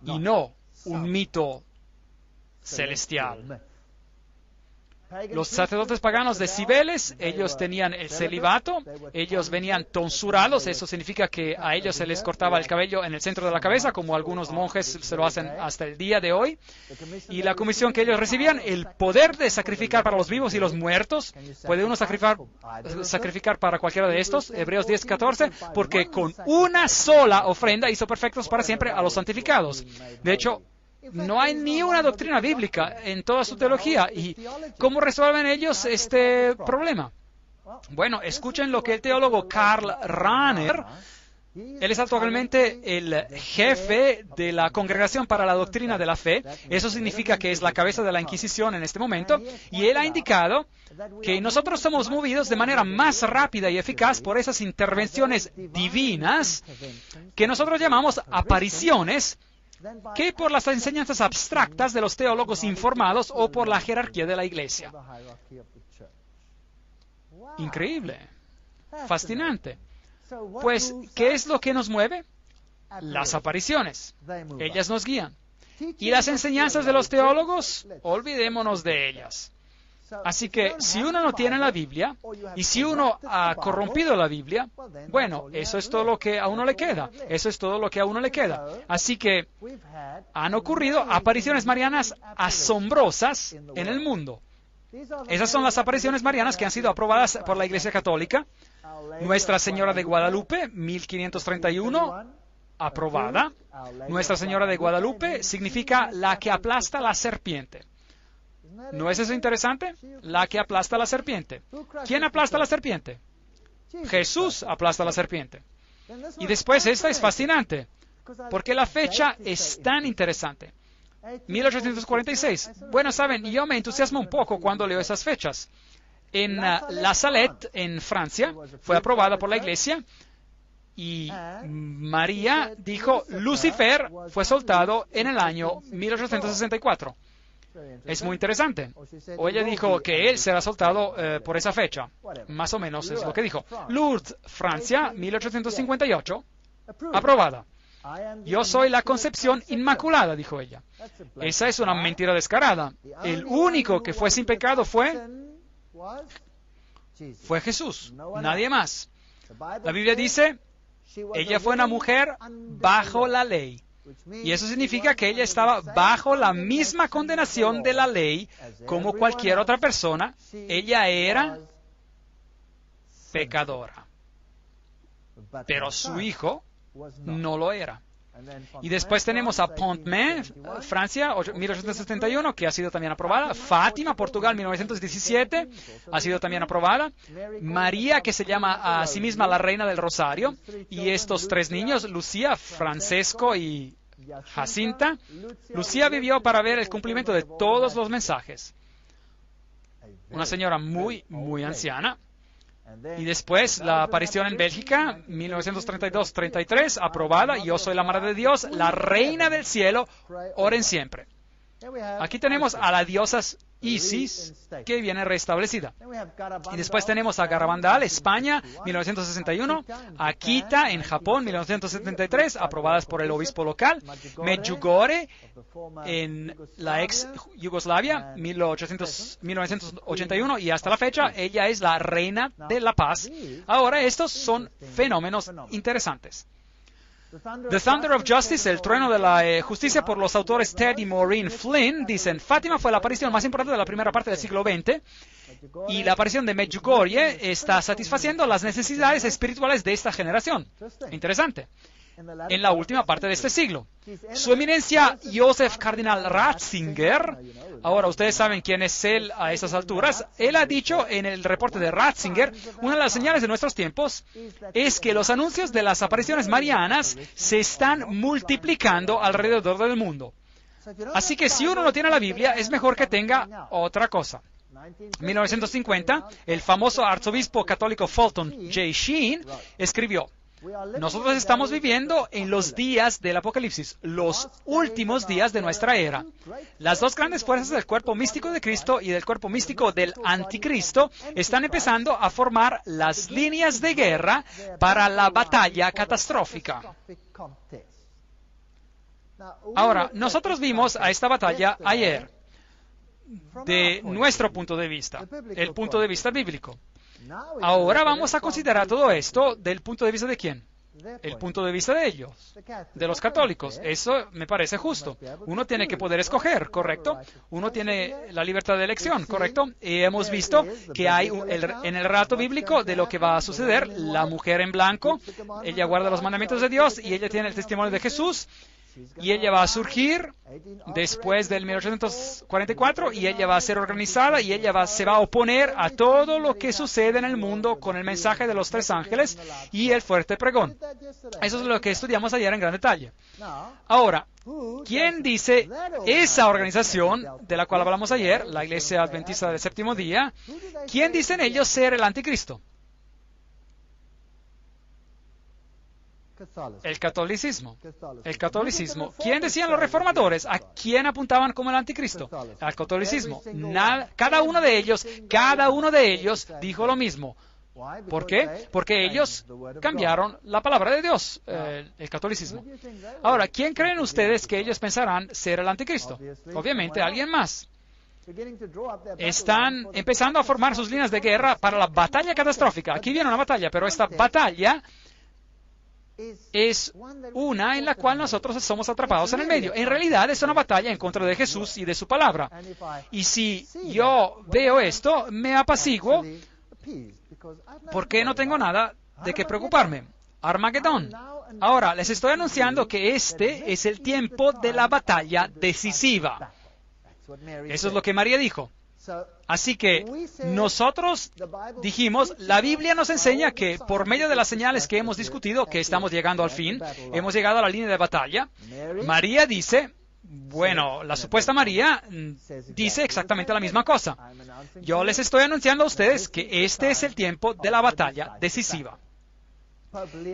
y no un mito celestial. Los sacerdotes paganos de Cibeles, ellos tenían el celibato, ellos venían tonsurados, eso significa que a ellos se les cortaba el cabello en el centro de la cabeza, como algunos monjes se lo hacen hasta el día de hoy. Y la comisión que ellos recibían, el poder de sacrificar para los vivos y los muertos. ¿Puede uno sacrificar para cualquiera de estos? Hebreos 10:14, porque con una sola ofrenda hizo perfectos para siempre a los santificados. De hecho, no hay ni una doctrina bíblica en toda su teología. ¿Y cómo resuelven ellos este problema? Bueno, escuchen lo que el teólogo Karl Rahner, él es actualmente el jefe de la Congregación para la Doctrina de la Fe. Eso significa que es la cabeza de la Inquisición en este momento. Y él ha indicado que nosotros somos movidos de manera más rápida y eficaz por esas intervenciones divinas que nosotros llamamos apariciones, que por las enseñanzas abstractas de los teólogos informados o por la jerarquía de la iglesia. Increíble, fascinante. Pues, ¿qué es lo que nos mueve? Las apariciones. Ellas nos guían. Y las enseñanzas de los teólogos, olvidémonos de ellas. Así que si uno no tiene la Biblia, y si uno ha corrompido la Biblia, bueno, eso es todo lo que a uno le queda. Eso es todo lo que a uno le queda. Así que han ocurrido apariciones marianas asombrosas en el mundo. Esas son las apariciones marianas que han sido aprobadas por la Iglesia Católica. Nuestra Señora de Guadalupe, 1531, aprobada. Nuestra Señora de Guadalupe significa la que aplasta la serpiente. ¿No es eso interesante? La que aplasta la serpiente. ¿Quién aplasta la serpiente? Jesús aplasta la serpiente. Y después esta es fascinante, porque la fecha es tan interesante. 1846. Bueno, saben, yo me entusiasmo un poco cuando leo esas fechas. En La Salette, en Francia, fue aprobada por la Iglesia, y María dijo, Lucifer fue soltado en el año 1864. Es muy interesante. O ella dijo que él será soltado por esa fecha. Más o menos es lo que dijo. Lourdes, Francia, 1858. Aprobada. Yo soy la concepción inmaculada, dijo ella. Esa es una mentira descarada. El único que fue sin pecado fue Jesús, nadie más. La Biblia dice, ella fue una mujer bajo la ley. Y eso significa que ella estaba bajo la misma condenación de la ley como cualquier otra persona. Ella era pecadora. Pero su hijo no lo era. Y después tenemos a Pont-Main, Francia, 1871, que ha sido también aprobada. Fátima, Portugal, 1917, ha sido también aprobada. María, que se llama a sí misma la Reina del Rosario. Y estos tres niños, Lucía, Francesco y Jacinta. Lucía vivió para ver el cumplimiento de todos los mensajes. Una señora muy, muy anciana. Y después la aparición en Bélgica, 1932-33, aprobada. Yo soy la Madre de Dios, la Reina del Cielo, oren siempre. Aquí tenemos a la diosa Isis, que viene restablecida. Y después tenemos a Garabandal, España, 1961, Akita, en Japón, 1973, aprobadas por el obispo local, Medjugorje, en la ex Yugoslavia, 1981, y hasta la fecha, ella es la reina de la paz. Ahora, estos son fenómenos interesantes. The Thunder of Justice, el trueno de la justicia, por los autores Ted y Maureen Flynn, dicen, Fátima fue la aparición más importante de la primera parte del siglo XX, y la aparición de Medjugorje está satisfaciendo las necesidades espirituales de esta generación. Interesante. En la última parte de este siglo. Su eminencia, Joseph Cardinal Ratzinger, ahora ustedes saben quién es él a estas alturas, él ha dicho en el reporte de Ratzinger, una de las señales de nuestros tiempos es que los anuncios de las apariciones marianas se están multiplicando alrededor del mundo. Así que si uno no tiene la Biblia, es mejor que tenga otra cosa. 1950, el famoso arzobispo católico Fulton J. Sheen escribió, nosotros estamos viviendo en los días del Apocalipsis, los últimos días de nuestra era. Las dos grandes fuerzas del cuerpo místico de Cristo y del cuerpo místico del Anticristo están empezando a formar las líneas de guerra para la batalla catastrófica. Ahora, nosotros vimos a esta batalla ayer, de nuestro punto de vista, el punto de vista bíblico. Ahora vamos a considerar todo esto del punto de vista de quién. El punto de vista de ellos, de los católicos. Eso me parece justo. Uno tiene que poder escoger, ¿correcto? Uno tiene la libertad de elección, ¿correcto? Y hemos visto que hay en el relato bíblico de lo que va a suceder, la mujer en blanco, ella guarda los mandamientos de Dios y ella tiene el testimonio de Jesús. Y ella va a surgir después del 1844 y ella va a ser organizada y ella se va a oponer a todo lo que sucede en el mundo con el mensaje de los tres ángeles y el fuerte pregón. Eso es lo que estudiamos ayer en gran detalle. Ahora, ¿quién dice esa organización de la cual hablamos ayer, la Iglesia Adventista del Séptimo Día? ¿Quién dicen ellos ser el anticristo? El catolicismo. El catolicismo. ¿Quién decían los reformadores? ¿A quién apuntaban como el anticristo? Al catolicismo. Cada uno de ellos dijo lo mismo. ¿Por qué? Porque ellos cambiaron la palabra de Dios, el catolicismo. Ahora, ¿quién creen ustedes que ellos pensarán ser el anticristo? Obviamente, alguien más. Están empezando a formar sus líneas de guerra para la batalla catastrófica. Aquí viene una batalla, pero esta batalla es una en la cual nosotros somos atrapados en el medio. En realidad es una batalla en contra de Jesús y de su palabra. Y si yo veo esto, me apaciguo porque no tengo nada de qué preocuparme. Armagedón. Ahora, les estoy anunciando que este es el tiempo de la batalla decisiva. Eso es lo que María dijo. Así que nosotros dijimos, la Biblia nos enseña que por medio de las señales que hemos discutido, que estamos llegando al fin, hemos llegado a la línea de batalla. María dice, bueno, la supuesta María dice exactamente la misma cosa. Yo les estoy anunciando a ustedes que este es el tiempo de la batalla decisiva.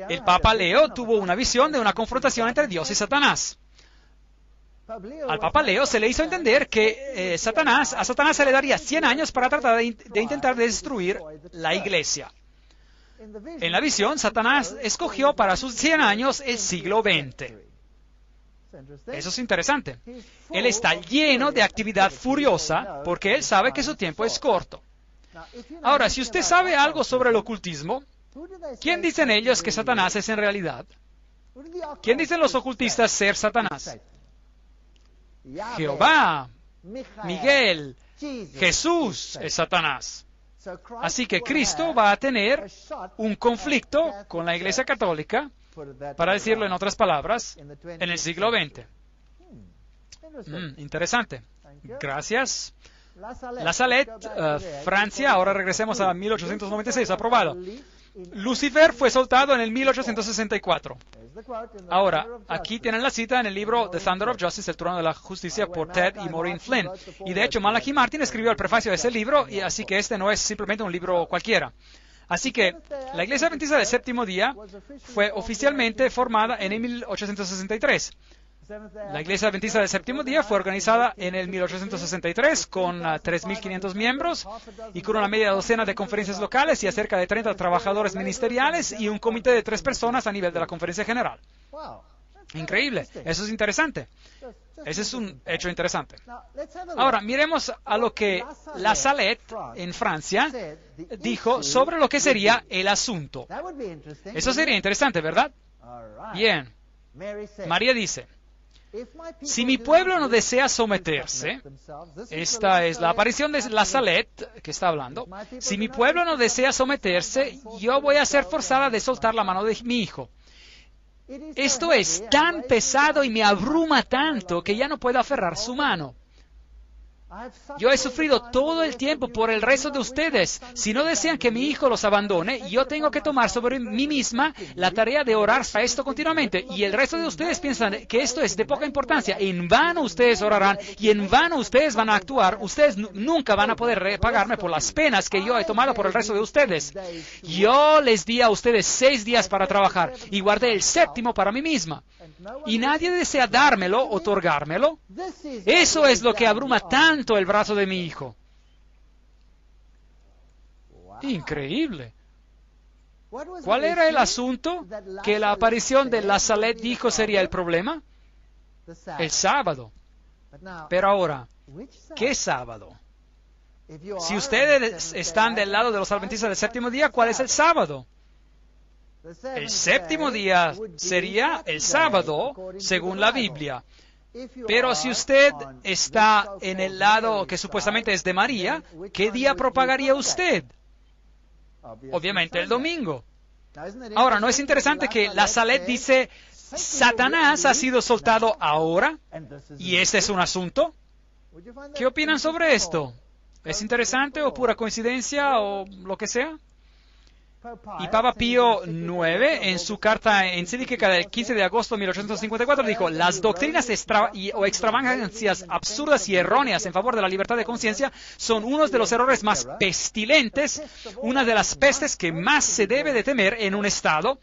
El Papa Leo tuvo una visión de una confrontación entre Dios y Satanás. Al Papa Leo se le hizo entender que a Satanás se le daría 100 años para tratar de intentar destruir la iglesia. En la visión, Satanás escogió para sus 100 años el siglo XX. Eso es interesante. Él está lleno de actividad furiosa porque él sabe que su tiempo es corto. Ahora, si usted sabe algo sobre el ocultismo, ¿quién dicen ellos que Satanás es en realidad? ¿Quién dicen los ocultistas ser Satanás? Jehová, Miguel, Jesús es Satanás. Así que Cristo va a tener un conflicto con la Iglesia Católica, para decirlo en otras palabras, en el siglo XX. Interesante. Gracias. La Salette, Francia, ahora regresemos a 1896, aprobado. Lucifer fue soltado en el 1864. Ahora, aquí tienen la cita en el libro The Thunder of Justice, el trono de la justicia, por Ted y Maureen Flynn. Y de hecho, Malachi Martin escribió el prefacio de ese libro, y así que este no es simplemente un libro cualquiera. Así que la Iglesia Adventista del Séptimo Día fue oficialmente formada en el 1863. La Iglesia Adventista del Séptimo Día fue organizada en el 1863 con 3.500 miembros y con una media docena de conferencias locales y a cerca de 30 trabajadores ministeriales y un comité de 3 personas a nivel de la conferencia general. Increíble. Eso es interesante. Ese es un hecho interesante. Ahora, miremos a lo que la Salette en Francia dijo sobre lo que sería el asunto. Eso sería interesante, ¿verdad? Bien. María dice, si mi pueblo no desea someterse, esta es la aparición de la Salette que está hablando, si mi pueblo no desea someterse, yo voy a ser forzada de soltar la mano de mi hijo. Esto es tan pesado y me abruma tanto que ya no puedo aferrar su mano. Yo he sufrido todo el tiempo por el resto de ustedes. Si no desean que mi hijo los abandone, yo tengo que tomar sobre mí misma la tarea de orar para esto continuamente. Y el resto de ustedes piensan que esto es de poca importancia. En vano ustedes orarán y en vano ustedes van a actuar. Ustedes nunca van a poder pagarme por las penas que yo he tomado por el resto de ustedes. Yo les di a ustedes 6 días para trabajar y guardé el 7º para mí misma. Y nadie desea dármelo, otorgármelo. Eso es lo que abruma tanto el brazo de mi hijo. Increíble. ¿Cuál era el asunto que la aparición de la Salette dijo sería el problema? El sábado. Pero ahora, ¿qué sábado? Si ustedes están del lado de los adventistas del séptimo día, ¿cuál es el sábado? El séptimo día sería el sábado, según la Biblia. Pero si usted está en el lado que supuestamente es de María, ¿qué día propagaría usted? Obviamente el domingo. Ahora, ¿no es interesante que la Salette dice, Satanás ha sido soltado ahora? ¿Y este es un asunto? ¿Qué opinan sobre esto? ¿Es interesante o pura coincidencia o lo que sea? Y Papa Pío IX, en su carta encíclica del 15 de agosto de 1854, dijo: las doctrinas o extravagancias absurdas y erróneas en favor de la libertad de conciencia son unos de los errores más pestilentes, una de las pestes que más se debe de temer en un Estado.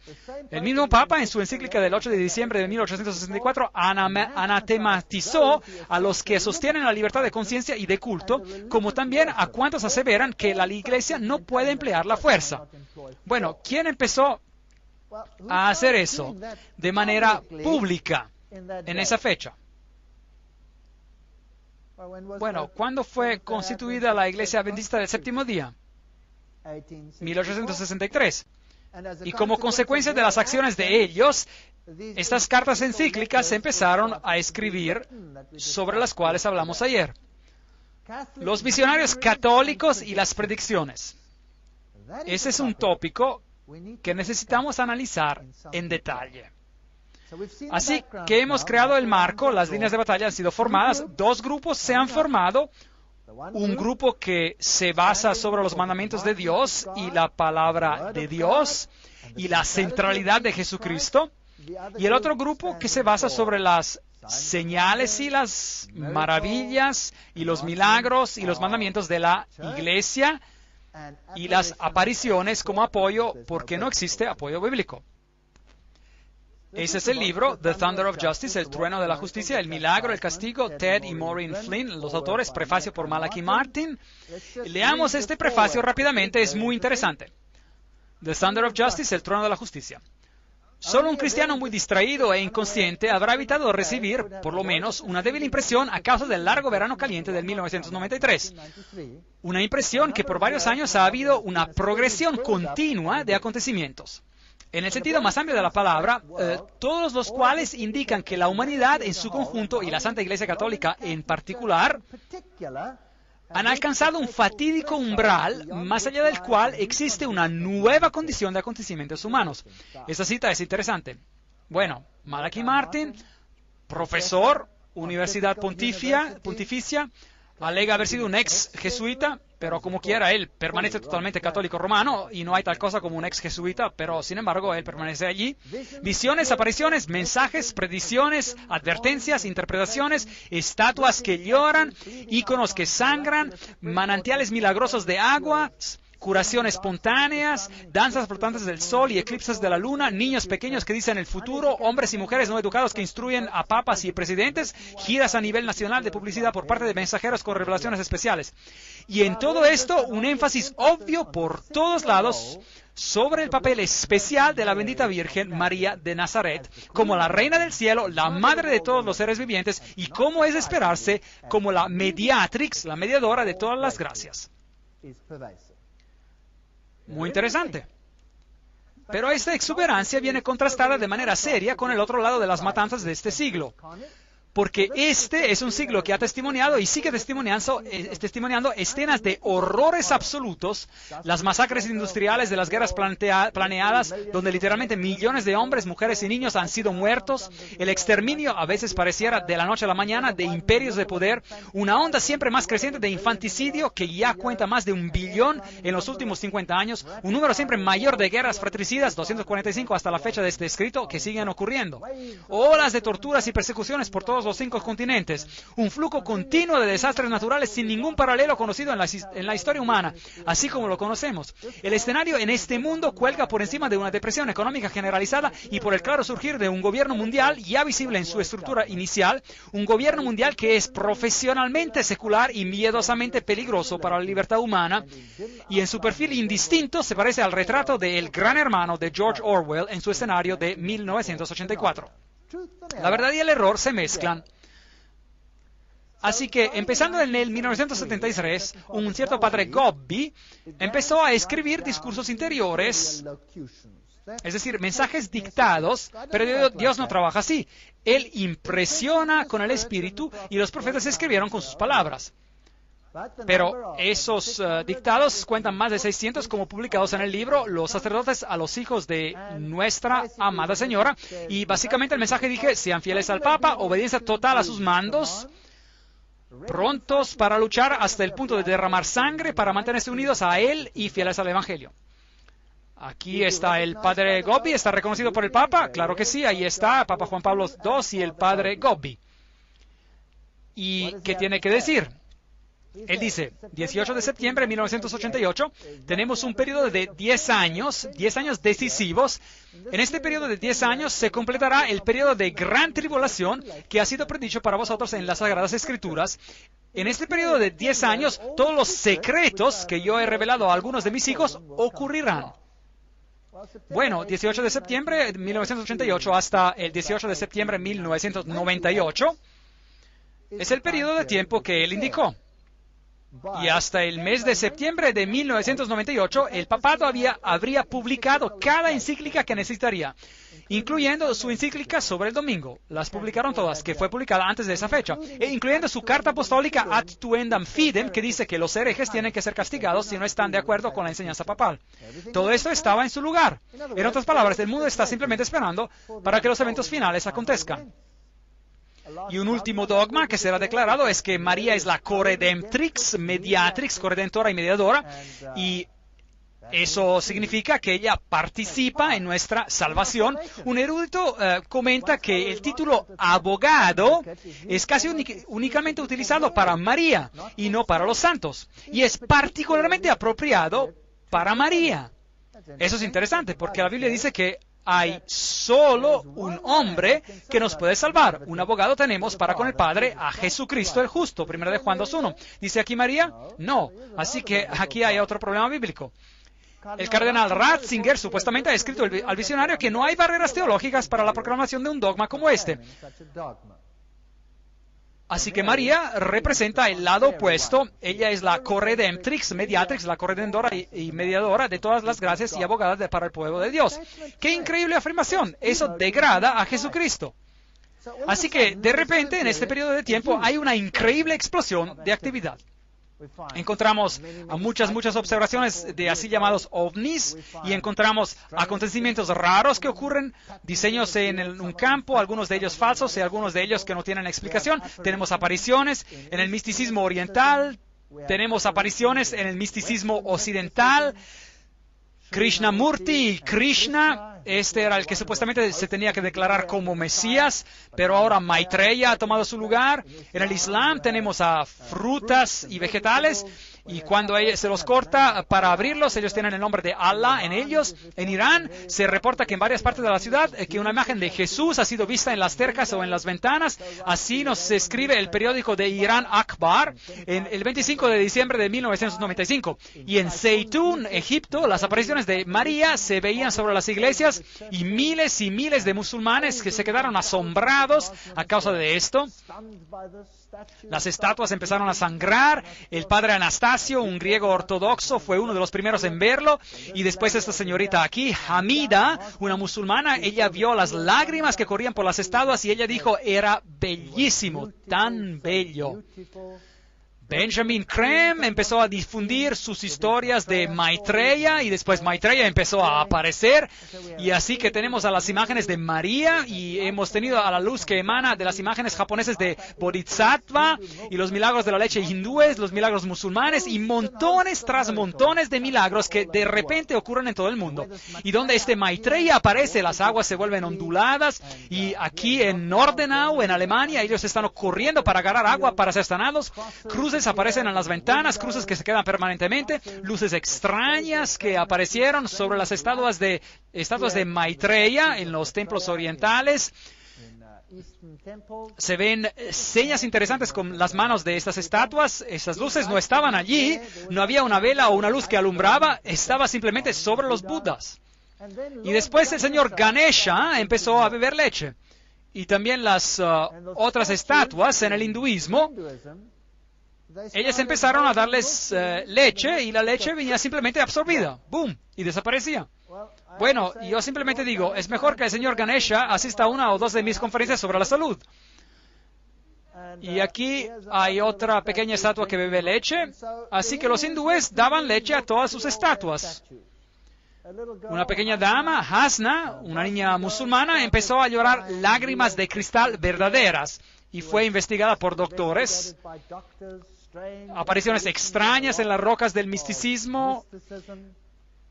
El mismo Papa, en su encíclica del 8 de diciembre de 1864, anatematizó a los que sostienen la libertad de conciencia y de culto, como también a cuantos aseveran que la Iglesia no puede emplear la fuerza. Bueno, ¿quién empezó a hacer eso de manera pública en esa fecha? Bueno, ¿cuándo fue constituida la Iglesia Adventista del Séptimo Día? 1863. Y como consecuencia de las acciones de ellos, estas cartas encíclicas se empezaron a escribir, sobre las cuales hablamos ayer. Los misionarios católicos y las predicciones. Ese es un tópico que necesitamos analizar en detalle. Así que hemos creado el marco, las líneas de batalla han sido formadas, dos grupos se han formado, un grupo que se basa sobre los mandamientos de Dios y la palabra de Dios y la centralidad de Jesucristo, y el otro grupo que se basa sobre las señales y las maravillas y los milagros y los mandamientos de la Iglesia y las apariciones como apoyo, porque no existe apoyo bíblico. Ese es el libro, The Thunder of Justice, El Trueno de la Justicia, El Milagro, el Castigo, Ted y Maureen Flynn, los autores, prefacio por Malachi Martin. Leamos este prefacio rápidamente, es muy interesante. The Thunder of Justice, El Trueno de la Justicia. Solo un cristiano muy distraído e inconsciente habrá evitado recibir, por lo menos, una débil impresión a causa del largo verano caliente del 1993. Una impresión que por varios años ha habido una progresión continua de acontecimientos. En el sentido más amplio de la palabra, todos los cuales indican que la humanidad en su conjunto y la Santa Iglesia Católica en particular han alcanzado un fatídico umbral más allá del cual existe una nueva condición de acontecimientos humanos. Esa cita es interesante. Bueno, Malachi Martin, profesor, Universidad Pontificia, alega haber sido un ex jesuita, pero como quiera, él permanece totalmente católico romano y no hay tal cosa como un ex jesuita, pero sin embargo, él permanece allí. Visiones, apariciones, mensajes, predicciones, advertencias, interpretaciones, estatuas que lloran, íconos que sangran, manantiales milagrosos de agua, curación espontáneas, danzas flotantes del sol y eclipses de la luna, niños pequeños que dicen el futuro, hombres y mujeres no educados que instruyen a papas y presidentes, giras a nivel nacional de publicidad por parte de mensajeros con revelaciones especiales. Y en todo esto, un énfasis obvio por todos lados sobre el papel especial de la bendita Virgen María de Nazaret, como la Reina del Cielo, la Madre de todos los seres vivientes, y como es de esperarse, como la mediatrix, la mediadora de todas las gracias. Muy interesante. Pero esta exuberancia viene contrastada de manera seria con el otro lado de las matanzas de este siglo. Porque este es un siglo que ha testimoniado y sigue testimoniando escenas de horrores absolutos, las masacres industriales de las guerras planeadas, donde literalmente millones de hombres, mujeres y niños han sido muertos, el exterminio, a veces pareciera de la noche a la mañana, de imperios de poder, una onda siempre más creciente de infanticidio que ya cuenta más de 1 billón en los últimos 50 años, un número siempre mayor de guerras fratricidas, 245 hasta la fecha de este escrito, que siguen ocurriendo, olas de torturas y persecuciones por todos los 5 continentes, un flujo continuo de desastres naturales sin ningún paralelo conocido en la historia humana, así como lo conocemos. El escenario en este mundo cuelga por encima de una depresión económica generalizada y por el claro surgir de un gobierno mundial ya visible en su estructura inicial, un gobierno mundial que es profesionalmente secular y miedosamente peligroso para la libertad humana, y en su perfil indistinto se parece al retrato de El Gran Hermano de George Orwell en su escenario de 1984. La verdad y el error se mezclan. Así que, empezando en el 1973, un cierto padre Gobbi empezó a escribir discursos interiores, es decir, mensajes dictados, pero Dios no trabaja así. Él impresiona con el Espíritu y los profetas escribieron con sus palabras. Pero esos dictados cuentan más de 600 como publicados en el libro Los sacerdotes a los hijos de nuestra amada Señora. Y básicamente el mensaje dije, sean fieles al Papa, obediencia total a sus mandos, prontos para luchar hasta el punto de derramar sangre para mantenerse unidos a Él y fieles al Evangelio. Aquí está el padre Gobbi, ¿está reconocido por el Papa? Claro que sí, ahí está, Papa Juan Pablo II y el padre Gobbi. ¿Y qué tiene que decir? Él dice, 18 de septiembre de 1988, tenemos un periodo de 10 años decisivos. En este periodo de 10 años se completará el periodo de gran tribulación que ha sido predicho para vosotros en las Sagradas Escrituras. En este periodo de 10 años, todos los secretos que yo he revelado a algunos de mis hijos ocurrirán. Bueno, 18 de septiembre de 1988 hasta el 18 de septiembre de 1998 es el periodo de tiempo que él indicó. Y hasta el mes de septiembre de 1998, el papado habría publicado cada encíclica que necesitaría, incluyendo su encíclica sobre el domingo. Las publicaron todas, que fue publicada antes de esa fecha, e incluyendo su carta apostólica Ad Tuendam Fidem, que dice que los herejes tienen que ser castigados si no están de acuerdo con la enseñanza papal. Todo esto estaba en su lugar. En otras palabras, el mundo está simplemente esperando para que los eventos finales acontezcan. Y un último dogma que será declarado es que María es la corredemptrix, mediatrix, corredentora y mediadora, y eso significa que ella participa en nuestra salvación. Un erudito comenta que el título abogado es casi únicamente utilizado para María y no para los santos, y es particularmente apropiado para María. Eso es interesante porque la Biblia dice que hay solo un hombre que nos puede salvar. Un abogado tenemos para con el Padre, a Jesucristo el justo. 1 de Juan 2:1. ¿Dice aquí María? No. Así que aquí hay otro problema bíblico. El cardenal Ratzinger supuestamente ha escrito al visionario que no hay barreras teológicas para la proclamación de un dogma como este. Así que María representa el lado opuesto. Ella es la corredemptrix, mediatrix, la corredentora y mediadora de todas las gracias y abogada para el pueblo de Dios. ¡Qué increíble afirmación! Eso degrada a Jesucristo. Así que, de repente, en este periodo de tiempo, hay una increíble explosión de actividad. Encontramos a muchas observaciones de así llamados ovnis y encontramos acontecimientos raros que ocurren, diseños en un campo, algunos de ellos falsos y algunos de ellos que no tienen explicación. Tenemos apariciones en el misticismo oriental, tenemos apariciones en el misticismo occidental. Krishnamurti y Krishna, este era el que supuestamente se tenía que declarar como Mesías, pero ahora Maitreya ha tomado su lugar. En el Islam tenemos a frutas y vegetales, y cuando se los corta para abrirlos, ellos tienen el nombre de Allah en ellos. En Irán se reporta que en varias partes de la ciudad que una imagen de Jesús ha sido vista en las cercas o en las ventanas. Así nos escribe el periódico de Irán Akbar en el 25 de diciembre de 1995. Y en Zeitún, Egipto, las apariciones de María se veían sobre las iglesias y miles de musulmanes que se quedaron asombrados a causa de esto. Las estatuas empezaron a sangrar. El padre Anastasio, un griego ortodoxo, fue uno de los primeros en verlo. Y después esta señorita aquí, Hamida, una musulmana, ella vio las lágrimas que corrían por las estatuas y ella dijo, era bellísimo, tan bello. Benjamin Creme empezó a difundir sus historias de Maitreya y después Maitreya empezó a aparecer y así que tenemos a las imágenes de María y hemos tenido a la luz que emana de las imágenes japonesas de Bodhisattva y los milagros de la leche hindúes, los milagros musulmanes y montones tras montones de milagros que de repente ocurren en todo el mundo. Y donde este Maitreya aparece, las aguas se vuelven onduladas y aquí en Nordenau, en Alemania, ellos están corriendo para agarrar agua para ser sanados. Cruces aparecen en las ventanas, cruces que se quedan permanentemente, luces extrañas que aparecieron sobre las estatuas de Maitreya en los templos orientales. Se ven señas interesantes con las manos de estas estatuas. Esas luces no estaban allí, no había una vela o una luz que alumbraba, estaba simplemente sobre los Budas. Y después el señor Ganesha empezó a beber leche. Y también las otras estatuas en el hinduismo, ellas empezaron a darles leche y la leche venía simplemente absorbida, ¡boom!, y desaparecía. Bueno, yo simplemente digo, es mejor que el señor Ganesha asista a una o dos de mis conferencias sobre la salud. Y aquí hay otra pequeña estatua que bebe leche, así que los hindúes daban leche a todas sus estatuas. Una pequeña dama, Hasna, una niña musulmana, empezó a llorar lágrimas de cristal verdaderas y fue investigada por doctores. Apariciones extrañas en las rocas del misticismo.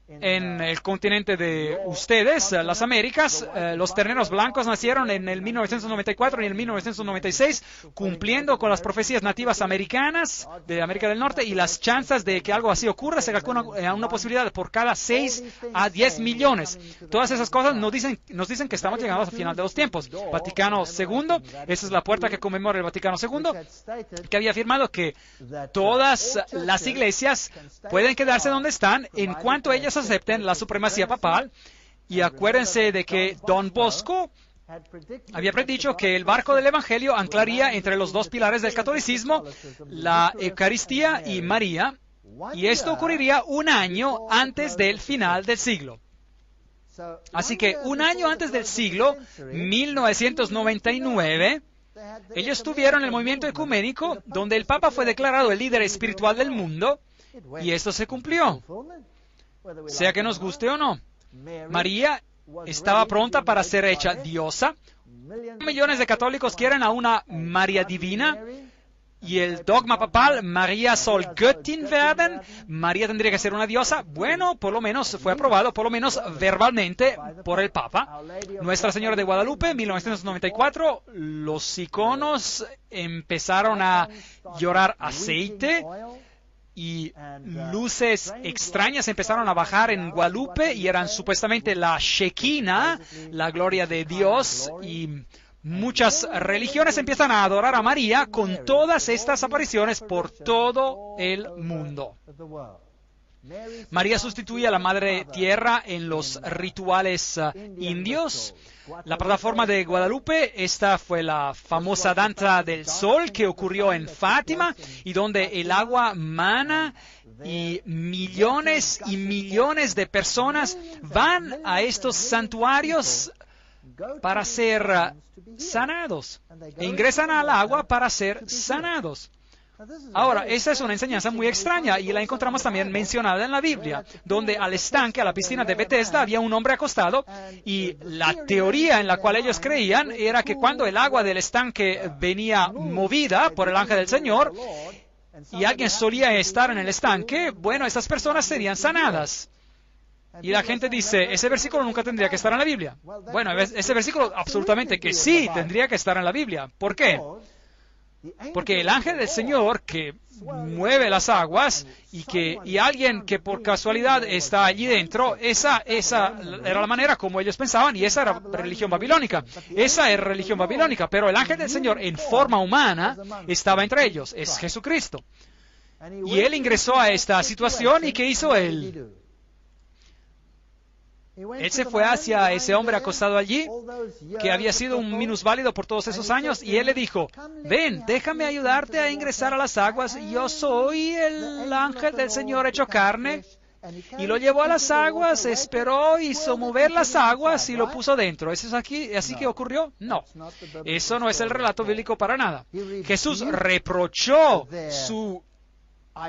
en el continente de ustedes, las Américas, los terneros blancos nacieron en el 1994 y en el 1996, cumpliendo con las profecías nativas americanas de América del Norte, y las chances de que algo así ocurra se calcula una posibilidad por cada 6 a 10 millones. Todas esas cosas nos dicen que estamos llegando al final de los tiempos. Vaticano II, esa es la puerta que conmemora el Vaticano II, que había afirmado que todas las iglesias pueden quedarse donde están en cuanto ellas acepten la supremacía papal. Y acuérdense de que Don Bosco había predicho que el barco del Evangelio anclaría entre los dos pilares del catolicismo, la Eucaristía y María, y esto ocurriría un año antes del final del siglo. Así que un año antes del siglo, 1999, ellos tuvieron el movimiento ecuménico, donde el Papa fue declarado el líder espiritual del mundo, y esto se cumplió, sea que nos guste o no. María estaba pronta para ser hecha diosa. Millones de católicos quieren a una María divina, y el dogma papal, María soll Göttin werden, María tendría que ser una diosa. Bueno, por lo menos fue aprobado, por lo menos verbalmente, por el Papa. Nuestra Señora de Guadalupe, 1994, los iconos empezaron a llorar aceite, y luces extrañas empezaron a bajar en Guadalupe, y eran supuestamente la Shekinah, la gloria de Dios, y muchas religiones empiezan a adorar a María con todas estas apariciones por todo el mundo. María sustituye a la Madre Tierra en los rituales indios. La plataforma de Guadalupe, esta fue la famosa danza del sol que ocurrió en Fátima, y donde el agua mana y millones de personas van a estos santuarios para ser sanados, e ingresan al agua para ser sanados. Ahora, esta es una enseñanza muy extraña, y la encontramos también mencionada en la Biblia, donde al estanque, a la piscina de Bethesda, había un hombre acostado, y la teoría en la cual ellos creían era que cuando el agua del estanque venía movida por el ángel del Señor, y alguien solía estar en el estanque, bueno, esas personas serían sanadas. Y la gente dice, ese versículo nunca tendría que estar en la Biblia. Bueno, ese versículo absolutamente que sí tendría que estar en la Biblia. ¿Por qué? Porque el ángel del Señor que mueve las aguas, y alguien que por casualidad está allí dentro, esa era la manera como ellos pensaban, y esa era religión babilónica. Esa es religión babilónica, pero el ángel del Señor en forma humana estaba entre ellos, es Jesucristo. Y él ingresó a esta situación, y ¿qué hizo él? Él se fue hacia ese hombre acostado allí, que había sido un minusválido por todos esos años, y él le dijo, ven, déjame ayudarte a ingresar a las aguas, yo soy el ángel del Señor hecho carne. Y lo llevó a las aguas, esperó, hizo mover las aguas y lo puso dentro. ¿Eso es así que ocurrió? No. Eso no es el relato bíblico para nada. Jesús reprochó su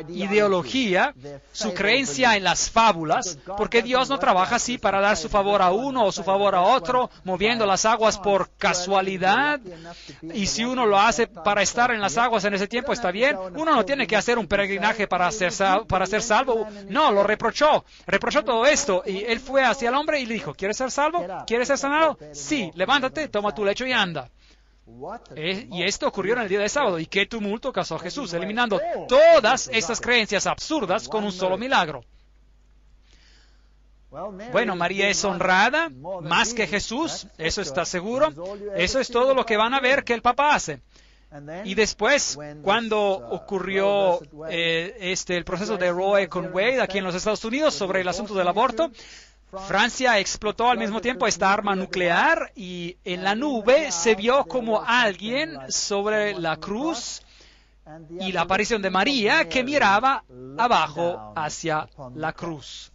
ideología, su creencia en las fábulas, porque Dios no trabaja así para dar su favor a uno o su favor a otro, moviendo las aguas por casualidad. Y si uno lo hace para estar en las aguas en ese tiempo, está bien. Uno no tiene que hacer un peregrinaje para ser salvo. No, lo reprochó todo esto, y él fue hacia el hombre y le dijo, ¿quieres ser salvo? ¿Quieres ser sanado? Sí, levántate, toma tu lecho y anda. Y esto ocurrió en el día de sábado. ¿Y qué tumulto causó Jesús, eliminando todas estas creencias absurdas con un solo milagro? Bueno, María es honrada más que Jesús, eso está seguro. Eso es todo lo que van a ver que el Papa hace. Y después, cuando ocurrió el proceso de Roe con Wade aquí en los Estados Unidos sobre el asunto del aborto, Francia explotó al mismo tiempo esta arma nuclear, y en la nube se vio como alguien sobre la cruz, y la aparición de María que miraba abajo hacia la cruz.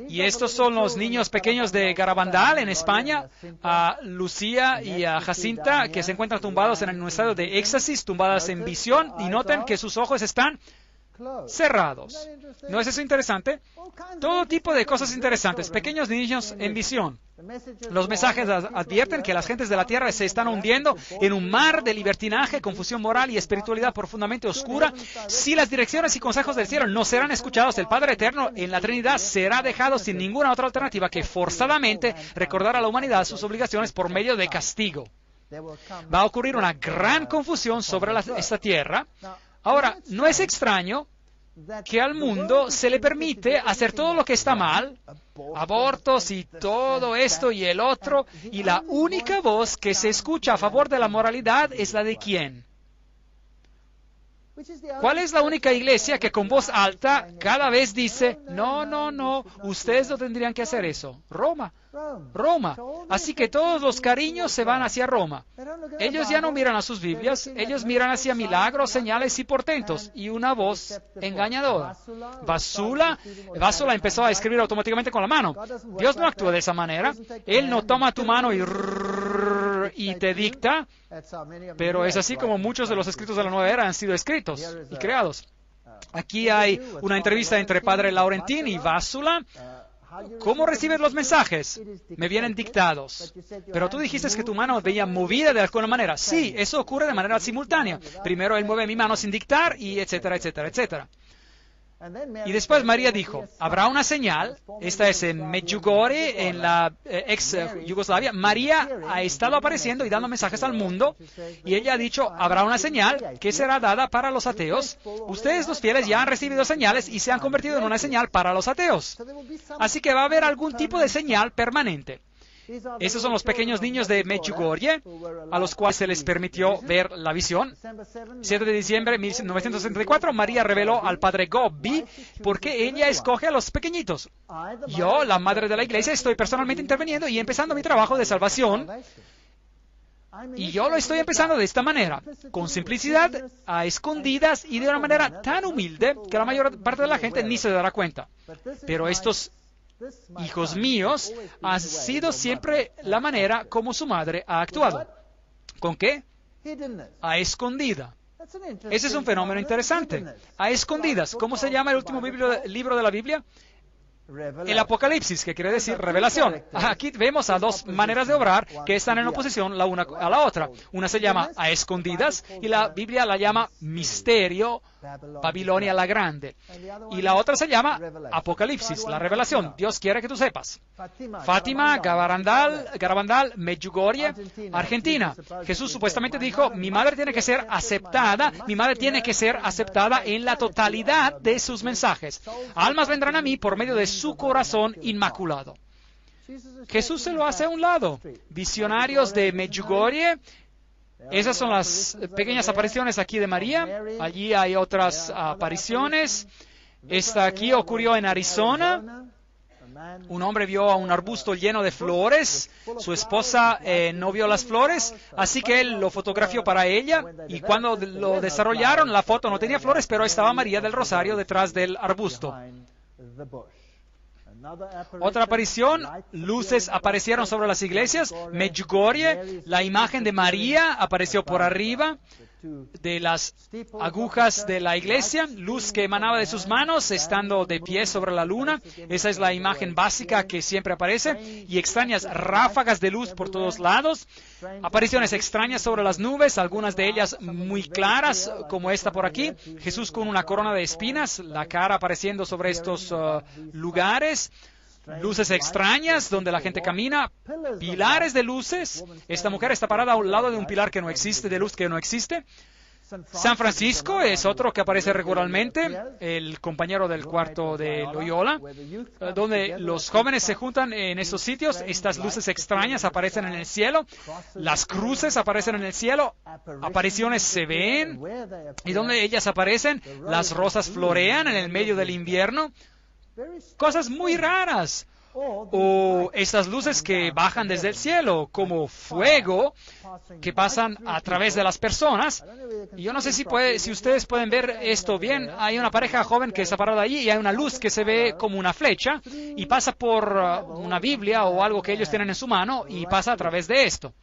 Y estos son los niños pequeños de Garabandal, en España, a Lucía y a Jacinta, que se encuentran tumbados en un estado de éxtasis, tumbadas en visión, y noten que sus ojos están cerrados. ¿No es eso interesante? Todo tipo de cosas interesantes. Pequeños niños en visión. Los mensajes advierten que las gentes de la tierra se están hundiendo en un mar de libertinaje, confusión moral y espiritualidad profundamente oscura. Si las direcciones y consejos del cielo no serán escuchados, el Padre Eterno en la Trinidad será dejado sin ninguna otra alternativa que forzadamente recordar a la humanidad sus obligaciones por medio de castigo. Va a ocurrir una gran confusión sobre esta tierra. Ahora, no es extraño que al mundo se le permite hacer todo lo que está mal, abortos y todo esto y el otro, y la única voz que se escucha a favor de la moralidad es la de ¿quién? ¿Cuál es la única iglesia que con voz alta cada vez dice, no, no, no, ustedes no tendrían que hacer eso? Roma. Roma. Así que todos los cariños se van hacia Roma. Ellos ya no miran a sus Biblias, ellos miran hacia milagros, señales y portentos, y una voz engañadora. Vasula empezó a escribir automáticamente con la mano. Dios no actúa de esa manera. Él no toma tu mano y te dicta, pero es así como muchos de los escritos de la Nueva Era han sido escritos y creados. Aquí hay una entrevista entre Padre Laurentín y Vasula. ¿Cómo recibes los mensajes? Me vienen dictados. Pero tú dijiste que tu mano veía movida de alguna manera. Sí, eso ocurre de manera simultánea. Primero él mueve mi mano sin dictar y etcétera, etcétera, etcétera. Y después María dijo, habrá una señal, esta es en Medjugorje, en la ex Yugoslavia. María ha estado apareciendo y dando mensajes al mundo, y ella ha dicho, habrá una señal que será dada para los ateos. Ustedes los fieles ya han recibido señales y se han convertido en una señal para los ateos. Así que va a haber algún tipo de señal permanente. Esos son los pequeños niños de Medjugorje, a los cuales se les permitió ver la visión. 7 de diciembre de 1964, María reveló al padre Gobbi por qué ella escoge a los pequeñitos. Yo, la madre de la iglesia, estoy personalmente interviniendo y empezando mi trabajo de salvación. Y yo lo estoy empezando de esta manera, con simplicidad, a escondidas y de una manera tan humilde que la mayor parte de la gente ni se dará cuenta. Pero estos hijos míos ha sido siempre la manera como su madre ha actuado. ¿Con qué? A escondida. Ese es un fenómeno interesante. A escondidas. ¿Cómo se llama el último libro de la Biblia? El Apocalipsis, que quiere decir revelación. Aquí vemos a dos maneras de obrar que están en oposición la una a la otra. Una se llama a escondidas y la Biblia la llama misterio, Babilonia la Grande. Y la otra se llama Apocalipsis, la revelación. Dios quiere que tú sepas. Fátima, Garabandal, Medjugorje, Argentina. Jesús supuestamente dijo, mi madre tiene que ser aceptada en la totalidad de sus mensajes. Almas vendrán a mí por medio de su corazón inmaculado. Jesús se lo hace a un lado. Visionarios de Medjugorje. Esas son las pequeñas apariciones aquí de María. Allí hay otras apariciones. Esta aquí ocurrió en Arizona. Un hombre vio a un arbusto lleno de flores. Su esposa no vio las flores, así que él lo fotografió para ella. Y cuando lo desarrollaron, la foto no tenía flores, pero estaba María del Rosario detrás del arbusto. Otra aparición, luces aparecieron sobre las iglesias. Medjugorje, la imagen de María apareció por arriba de las agujas de la iglesia, luz que emanaba de sus manos estando de pie sobre la luna. Esa es la imagen básica que siempre aparece, y extrañas ráfagas de luz por todos lados. Apariciones extrañas sobre las nubes, algunas de ellas muy claras, como esta por aquí. Jesús con una corona de espinas, la cara apareciendo sobre estos lugares. Luces extrañas donde la gente camina, pilares de luces. Esta mujer está parada a un lado de un pilar que no existe, de luz que no existe. San Francisco es otro que aparece regularmente, el compañero del cuarto de Loyola, donde los jóvenes se juntan en esos sitios. Estas luces extrañas aparecen en el cielo, las cruces aparecen en el cielo, apariciones se ven, y donde ellas aparecen, las rosas florean en el medio del invierno. Cosas muy raras. O estas luces que bajan desde el cielo, como fuego, que pasan a través de las personas. Y yo no sé si ustedes pueden ver esto bien. Hay una pareja joven que está parada allí y hay una luz que se ve como una flecha y pasa por una Biblia o algo que ellos tienen en su mano y pasa a través de esto.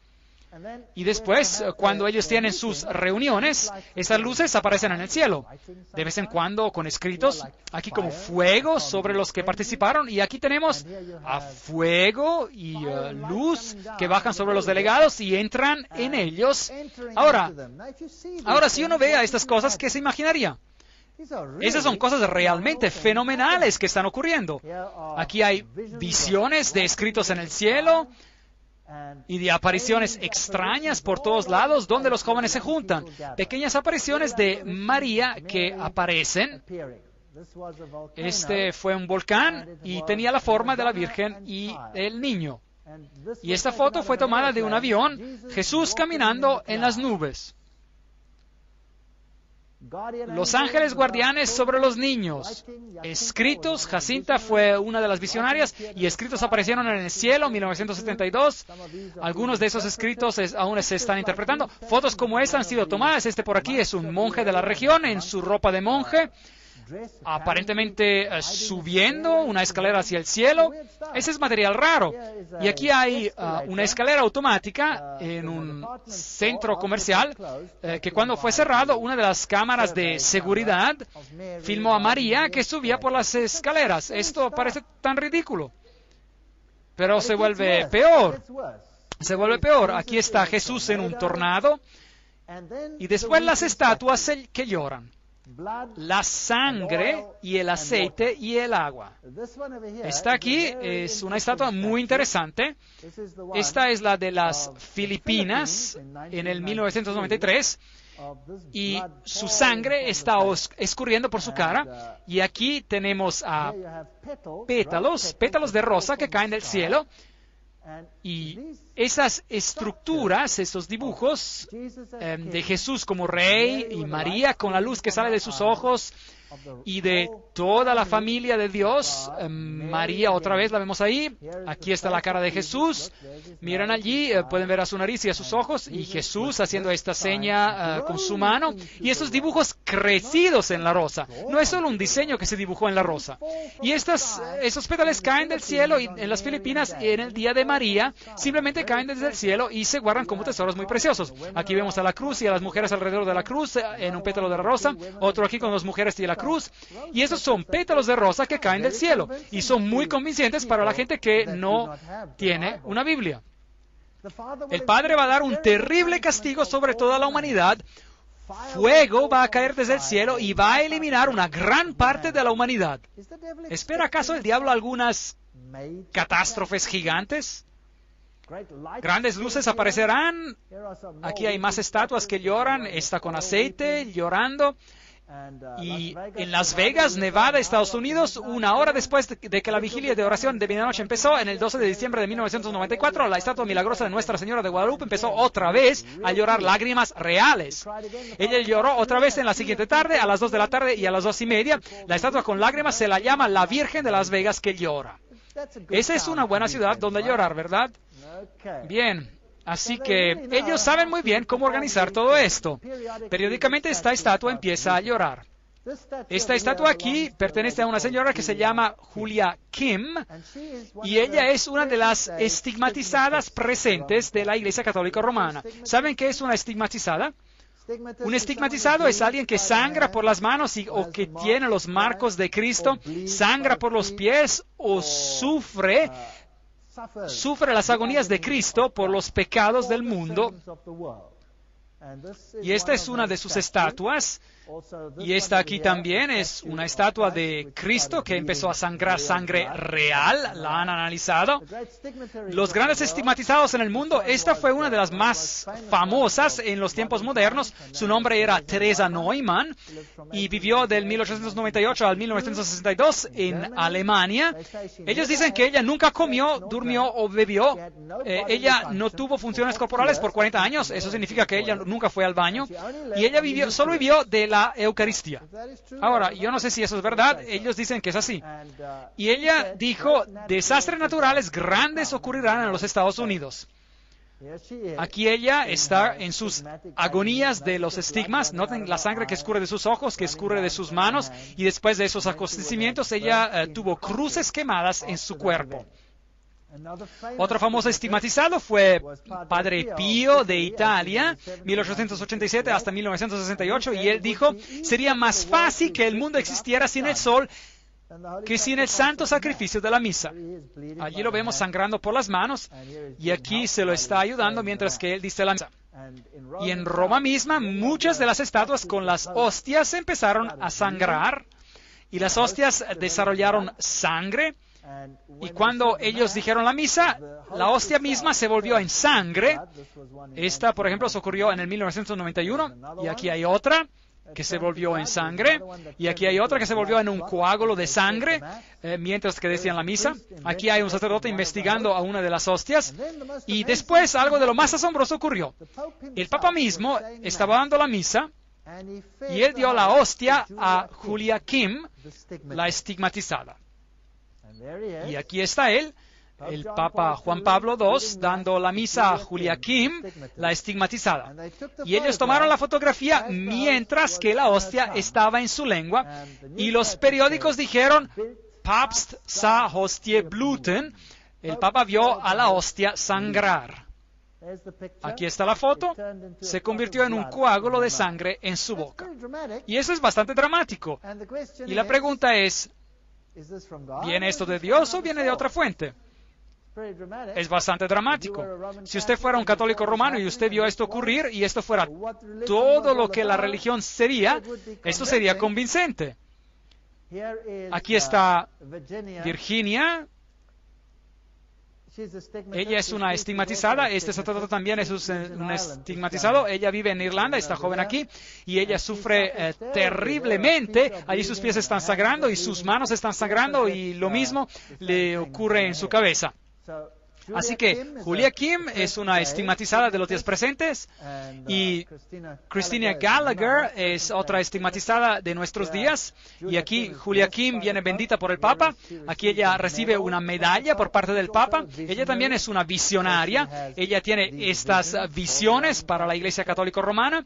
Y después, cuando ellos tienen sus reuniones, esas luces aparecen en el cielo. De vez en cuando con escritos, aquí como fuego sobre los que participaron. Y aquí tenemos a fuego y luz que bajan sobre los delegados y entran en ellos. Ahora, si uno ve a estas cosas, ¿qué se imaginaría? Esas son cosas realmente fenomenales que están ocurriendo. Aquí hay visiones de escritos en el cielo y de apariciones extrañas por todos lados donde los jóvenes se juntan. Pequeñas apariciones de María que aparecen. Este fue un volcán y tenía la forma de la Virgen y el niño. Y esta foto fue tomada de un avión, Jesús caminando en las nubes. Los ángeles guardianes sobre los niños. Escritos, Jacinta fue una de las visionarias y escritos aparecieron en el cielo en 1972. Algunos de esos escritos aún se están interpretando. Fotos como esta han sido tomadas. Este por aquí es un monje de la región en su ropa de monje, aparentemente subiendo una escalera hacia el cielo. Ese es material raro. Y aquí hay una escalera automática en un centro comercial que cuando fue cerrado, una de las cámaras de seguridad filmó a María que subía por las escaleras. Esto parece tan ridículo, pero se vuelve peor. Se vuelve peor. Aquí está Jesús en un tornado y después las estatuas que lloran. La sangre y el aceite y el agua. Esta aquí es una estatua muy interesante. Esta es la de las Filipinas en el 1993 y su sangre está escurriendo por su cara. Y aquí tenemos a pétalos de rosa que caen del cielo. Y esas estructuras, esos dibujos de Jesús como rey y María con la luz que sale de sus ojos y de toda la familia de Dios. María otra vez la vemos ahí. Aquí está la cara de Jesús. Miren allí, pueden ver a su nariz y a sus ojos. Y Jesús haciendo esta seña con su mano. Y esos dibujos crecidos en la rosa. No es solo un diseño que se dibujó en la rosa. Y esos pétalos caen del cielo y en las Filipinas en el día de María. Simplemente caen desde el cielo y se guardan como tesoros muy preciosos. Aquí vemos a la cruz y a las mujeres alrededor de la cruz en un pétalo de la rosa. Otro aquí con las mujeres y la cruz, y esos son pétalos de rosa que caen del cielo, y son muy convincentes para la gente que no tiene una Biblia. El Padre va a dar un terrible castigo sobre toda la humanidad. Fuego va a caer desde el cielo y va a eliminar una gran parte de la humanidad. ¿Espera acaso el diablo algunas catástrofes gigantes? Grandes luces aparecerán. Aquí hay más estatuas que lloran. Esta con aceite, llorando. Y en Las Vegas, Nevada, Estados Unidos, una hora después de que la vigilia de oración de medianoche empezó, en el 12 de diciembre de 1994, la estatua milagrosa de Nuestra Señora de Guadalupe empezó otra vez a llorar lágrimas reales. Ella lloró otra vez en la siguiente tarde, a las 2 de la tarde y a las 2:30. La estatua con lágrimas se la llama la Virgen de Las Vegas que llora. Esa es una buena ciudad donde llorar, ¿verdad? Bien. Así que ellos saben muy bien cómo organizar todo esto. Periódicamente esta estatua empieza a llorar. Esta estatua aquí pertenece a una señora que se llama Julia Kim, y ella es una de las estigmatizadas presentes de la Iglesia Católica Romana. ¿Saben qué es una estigmatizada? Un estigmatizado es alguien que sangra por las manos o que tiene los marcos de Cristo, sangra por los pies o sufre las agonías de Cristo por los pecados del mundo. Y esta es una de sus estatuas. Y esta aquí también es una estatua de Cristo que empezó a sangrar sangre real. La han analizado. Los grandes estigmatizados en el mundo, esta fue una de las más famosas en los tiempos modernos. Su nombre era Teresa Neumann y vivió del 1898 al 1962 en Alemania. Ellos dicen que ella nunca comió, durmió o bebió. Ella no tuvo funciones corporales por 40 años. Eso significa que ella nunca fue al baño. Y ella solo vivió de la Eucaristía. Ahora, yo no sé si eso es verdad. Ellos dicen que es así. Y ella dijo, desastres naturales grandes ocurrirán en los Estados Unidos. Aquí ella está en sus agonías de los estigmas. Noten la sangre que escurre de sus ojos, que escurre de sus manos. Y después de esos acontecimientos, ella tuvo cruces quemadas en su cuerpo. Otro famoso estigmatizado fue Padre Pío de Italia, 1887 hasta 1968, y él dijo, sería más fácil que el mundo existiera sin el sol que sin el santo sacrificio de la misa. Allí lo vemos sangrando por las manos, y aquí se lo está ayudando mientras que él dice la misa. Y en Roma misma, muchas de las estatuas con las hostias empezaron a sangrar, y las hostias desarrollaron sangre, y cuando ellos dijeron la misa, la hostia misma se volvió en sangre. Esta, por ejemplo, se ocurrió en el 1991, y aquí hay otra que se volvió en sangre, y aquí hay otra que se volvió en un coágulo de sangre, mientras que decían la misa. Aquí hay un sacerdote investigando a una de las hostias, y después algo de lo más asombroso ocurrió. El Papa mismo estaba dando la misa, y él dio la hostia a Juliaquim, la estigmatizada. Y aquí está él, el Papa Juan Pablo II, dando la misa a Juliaquim, la estigmatizada. Y ellos tomaron la fotografía mientras que la hostia estaba en su lengua, y los periódicos dijeron, Papst sah hostie bluten, el Papa vio a la hostia sangrar. Aquí está la foto, se convirtió en un coágulo de sangre en su boca. Y eso es bastante dramático. Y la pregunta es, ¿viene esto de Dios o viene de otra fuente? Es bastante dramático. Si usted fuera un católico romano y usted vio esto ocurrir y esto fuera todo lo que la religión sería, esto sería convincente. Aquí está Virginia. Ella es una estigmatizada. Este sacerdote también es un estigmatizado. Ella vive en Irlanda, esta joven aquí, y ella sufre terriblemente. Allí sus pies están sangrando y sus manos están sangrando, y lo mismo le ocurre en su cabeza. Así que Juliaquim es una estigmatizada de los días presentes, y Christina Gallagher es otra estigmatizada de nuestros días. Y aquí Juliaquim viene bendita por el Papa. Aquí ella recibe una medalla por parte del Papa. Ella también es una visionaria. Ella tiene estas visiones para la Iglesia Católica Romana.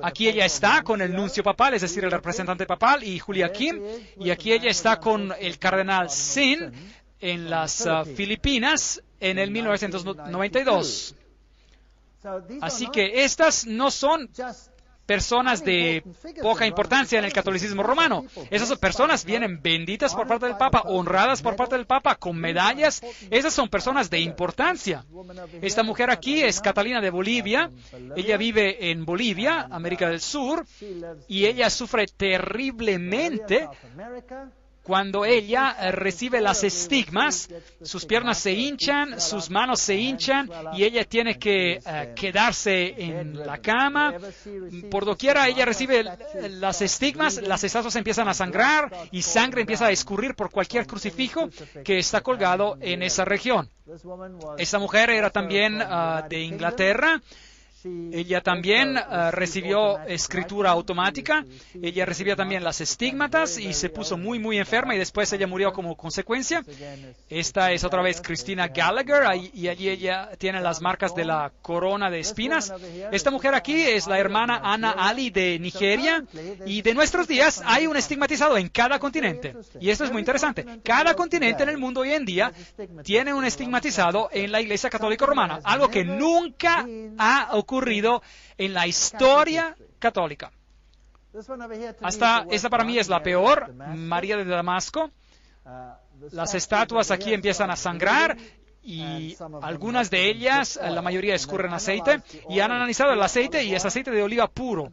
Aquí ella está con el nuncio papal, es decir, el representante papal, y Juliaquim. Y aquí ella está con el cardenal Sin en las Filipinas en el 1992. Así que estas no son personas de poca importancia en el catolicismo romano. Esas personas vienen benditas por parte del Papa, honradas por parte del Papa, con medallas. Esas son personas de importancia. Esta mujer aquí es Catalina de Bolivia. Ella vive en Bolivia, América del Sur, y ella sufre terriblemente cuando ella recibe las estigmas. Sus piernas se hinchan, sus manos se hinchan, y ella tiene que quedarse en la cama. Por doquiera ella recibe las estigmas, las estatuas empiezan a sangrar, y sangre empieza a escurrir por cualquier crucifijo que está colgado en esa región. Esa mujer era también de Inglaterra. Ella también recibió escritura automática. Ella recibía también las estigmatas y se puso muy, muy enferma, y después ella murió como consecuencia. Esta es otra vez Christina Gallagher, y allí ella tiene las marcas de la corona de espinas. Esta mujer aquí es la hermana Ana Ali de Nigeria, y de nuestros días hay un estigmatizado en cada continente. Y esto es muy interesante. Cada continente en el mundo hoy en día tiene un estigmatizado en la Iglesia Católica Romana, algo que nunca ha ocurrido en la historia católica. Esta para mí es la peor, María de Damasco. Las estatuas aquí empiezan a sangrar, y algunas de ellas, la mayoría escurren aceite, y han analizado el aceite y es aceite de oliva puro.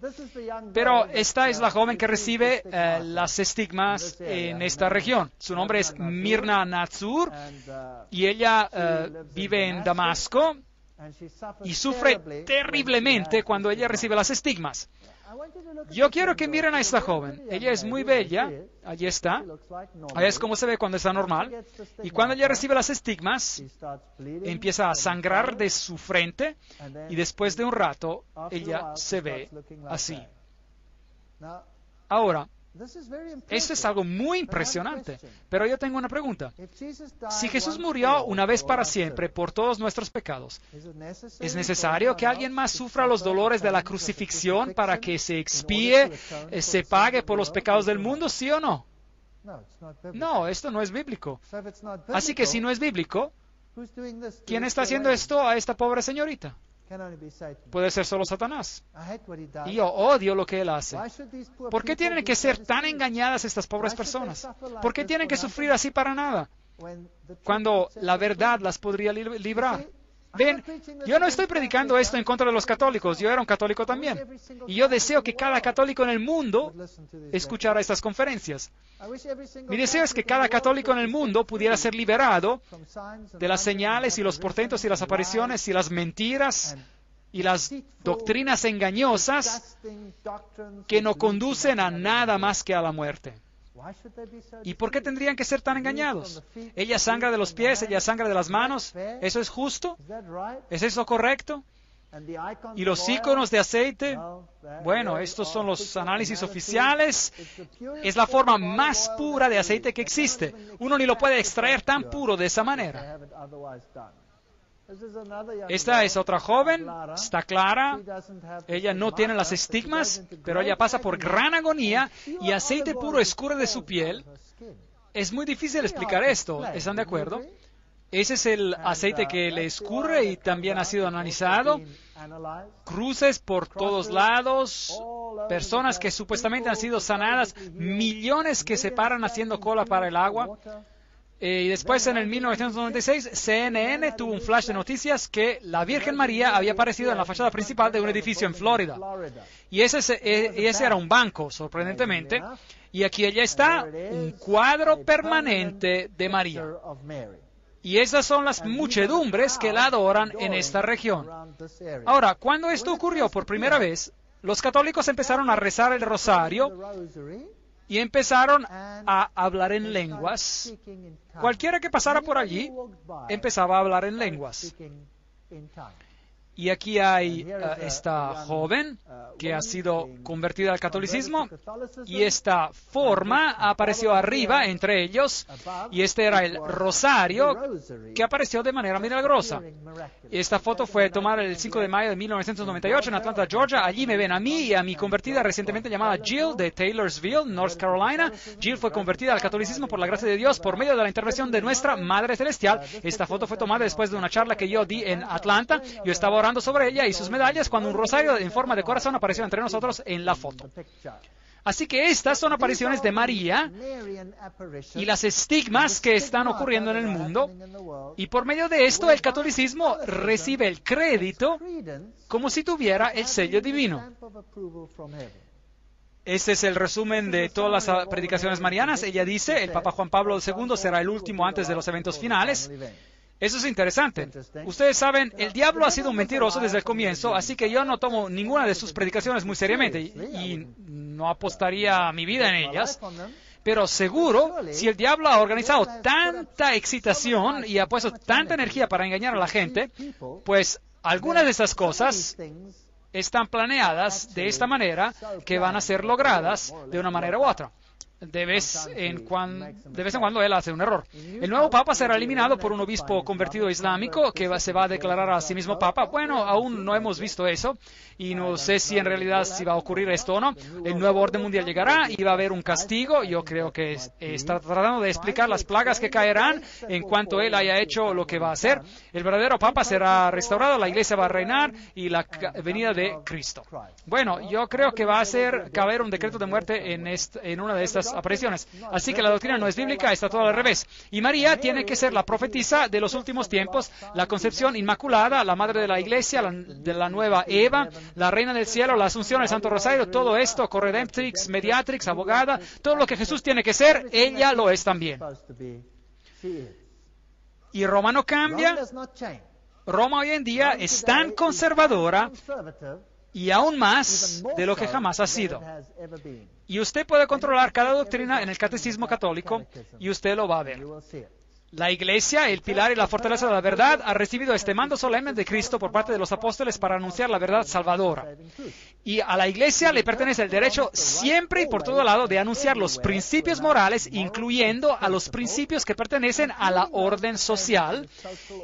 Pero esta es la joven que recibe las estigmas en esta región. Su nombre es Mirna Nazur, y ella vive en Damasco, y sufre terriblemente cuando ella recibe las estigmas. Yo quiero que miren a esta joven. Ella es muy bella. Allí está. Ahí es como se ve cuando está normal. Y cuando ella recibe las estigmas, empieza a sangrar de su frente, y después de un rato, ella se ve así. Ahora, eso es algo muy impresionante. Pero yo tengo una pregunta. Si Jesús murió una vez para siempre por todos nuestros pecados, ¿es necesario que alguien más sufra los dolores de la crucifixión para que se expíe, se pague por los pecados del mundo, sí o no? No, esto no es bíblico. Así que si no es bíblico, ¿Quién está haciendo esto a esta pobre señorita? Puede ser solo Satanás. Y yo odio lo que él hace. ¿Por qué tienen que ser tan engañadas estas pobres personas? ¿Por qué tienen que sufrir así para nada? Cuando la verdad las podría librar. Ven, yo no estoy predicando esto en contra de los católicos. Yo era un católico también. Y yo deseo que cada católico en el mundo escuchara estas conferencias. Mi deseo es que cada católico en el mundo pudiera ser liberado de las señales y los portentos y las apariciones y las mentiras y las doctrinas engañosas que no conducen a nada más que a la muerte. ¿Y por qué tendrían que ser tan engañados? Ella sangra de los pies, ella sangra de las manos. ¿Eso es justo? ¿Es eso correcto? ¿Y los íconos de aceite? Bueno, estos son los análisis oficiales. Es la forma más pura de aceite que existe. Uno ni lo puede extraer tan puro de esa manera. Esta es otra joven, está clara, ella no tiene las estigmas, pero ella pasa por gran agonía y aceite puro escurre de su piel. Es muy difícil explicar esto, ¿están de acuerdo? Ese es el aceite que le escurre y también ha sido analizado. Cruces por todos lados, personas que supuestamente han sido sanadas, millones que se paran haciendo cola para el agua. Y después, en el 1996, CNN tuvo un flash de noticias que la Virgen María había aparecido en la fachada principal de un edificio en Florida. Y ese era un banco, sorprendentemente. Y aquí ella está, un cuadro permanente de María. Y esas son las muchedumbres que la adoran en esta región. Ahora, cuando esto ocurrió por primera vez, los católicos empezaron a rezar el rosario y empezaron a hablar en lenguas. Cualquiera que pasara por allí empezaba a hablar en lenguas. Y aquí hay esta joven que ha sido convertida al catolicismo y esta forma apareció arriba entre ellos y este era el rosario que apareció de manera milagrosa. Esta foto fue tomada el 5 de mayo de 1998 en Atlanta, Georgia. Allí me ven a mí y a mi convertida recientemente llamada Jill de Taylorsville, North Carolina. Jill fue convertida al catolicismo por la gracia de Dios por medio de la intervención de nuestra Madre Celestial. Esta foto fue tomada después de una charla que yo di en Atlanta. Yo estaba orando sobre ella y sus medallas cuando un rosario en forma de corazón apareció entre nosotros en la foto. Así que estas son apariciones de María y las estigmas que están ocurriendo en el mundo. Y por medio de esto el catolicismo recibe el crédito como si tuviera el sello divino. Este es el resumen de todas las predicaciones marianas. Ella dice, el Papa Juan Pablo II será el último antes de los eventos finales. Eso es interesante. Ustedes saben, el diablo ha sido un mentiroso desde el comienzo, así que yo no tomo ninguna de sus predicaciones muy seriamente y no apostaría mi vida en ellas. Pero seguro, si el diablo ha organizado tanta excitación y ha puesto tanta energía para engañar a la gente, pues algunas de esas cosas están planeadas de esta manera que van a ser logradas de una manera u otra. De vez en cuando él hace un error. El nuevo papa será eliminado por un obispo convertido islámico que se va a declarar a sí mismo papa. Bueno, aún no hemos visto eso y no sé si en realidad si va a ocurrir esto o no. El nuevo orden mundial llegará y va a haber un castigo. Yo creo que está tratando de explicar las plagas que caerán en cuanto él haya hecho lo que va a hacer. El verdadero papa será restaurado, la iglesia va a reinar y la venida de Cristo. Bueno, yo creo que va a caber un decreto de muerte en una de estas apariciones. Así que la doctrina no es bíblica, está todo al revés. Y María tiene que ser la profetisa de los últimos tiempos, la concepción inmaculada, la madre de la iglesia, de la nueva Eva, la reina del cielo, la asunción, el Santo Rosario, todo esto, corredemptrix, mediatrix, abogada, todo lo que Jesús tiene que ser, ella lo es también. Y Roma no cambia. Roma hoy en día es tan conservadora y aún más de lo que jamás ha sido. Y usted puede controlar cada doctrina en el catecismo católico y usted lo va a ver. La Iglesia, el pilar y la fortaleza de la verdad, ha recibido este mando solemne de Cristo por parte de los apóstoles para anunciar la verdad salvadora. Y a la Iglesia le pertenece el derecho siempre y por todo lado de anunciar los principios morales, incluyendo a los principios que pertenecen a la orden social,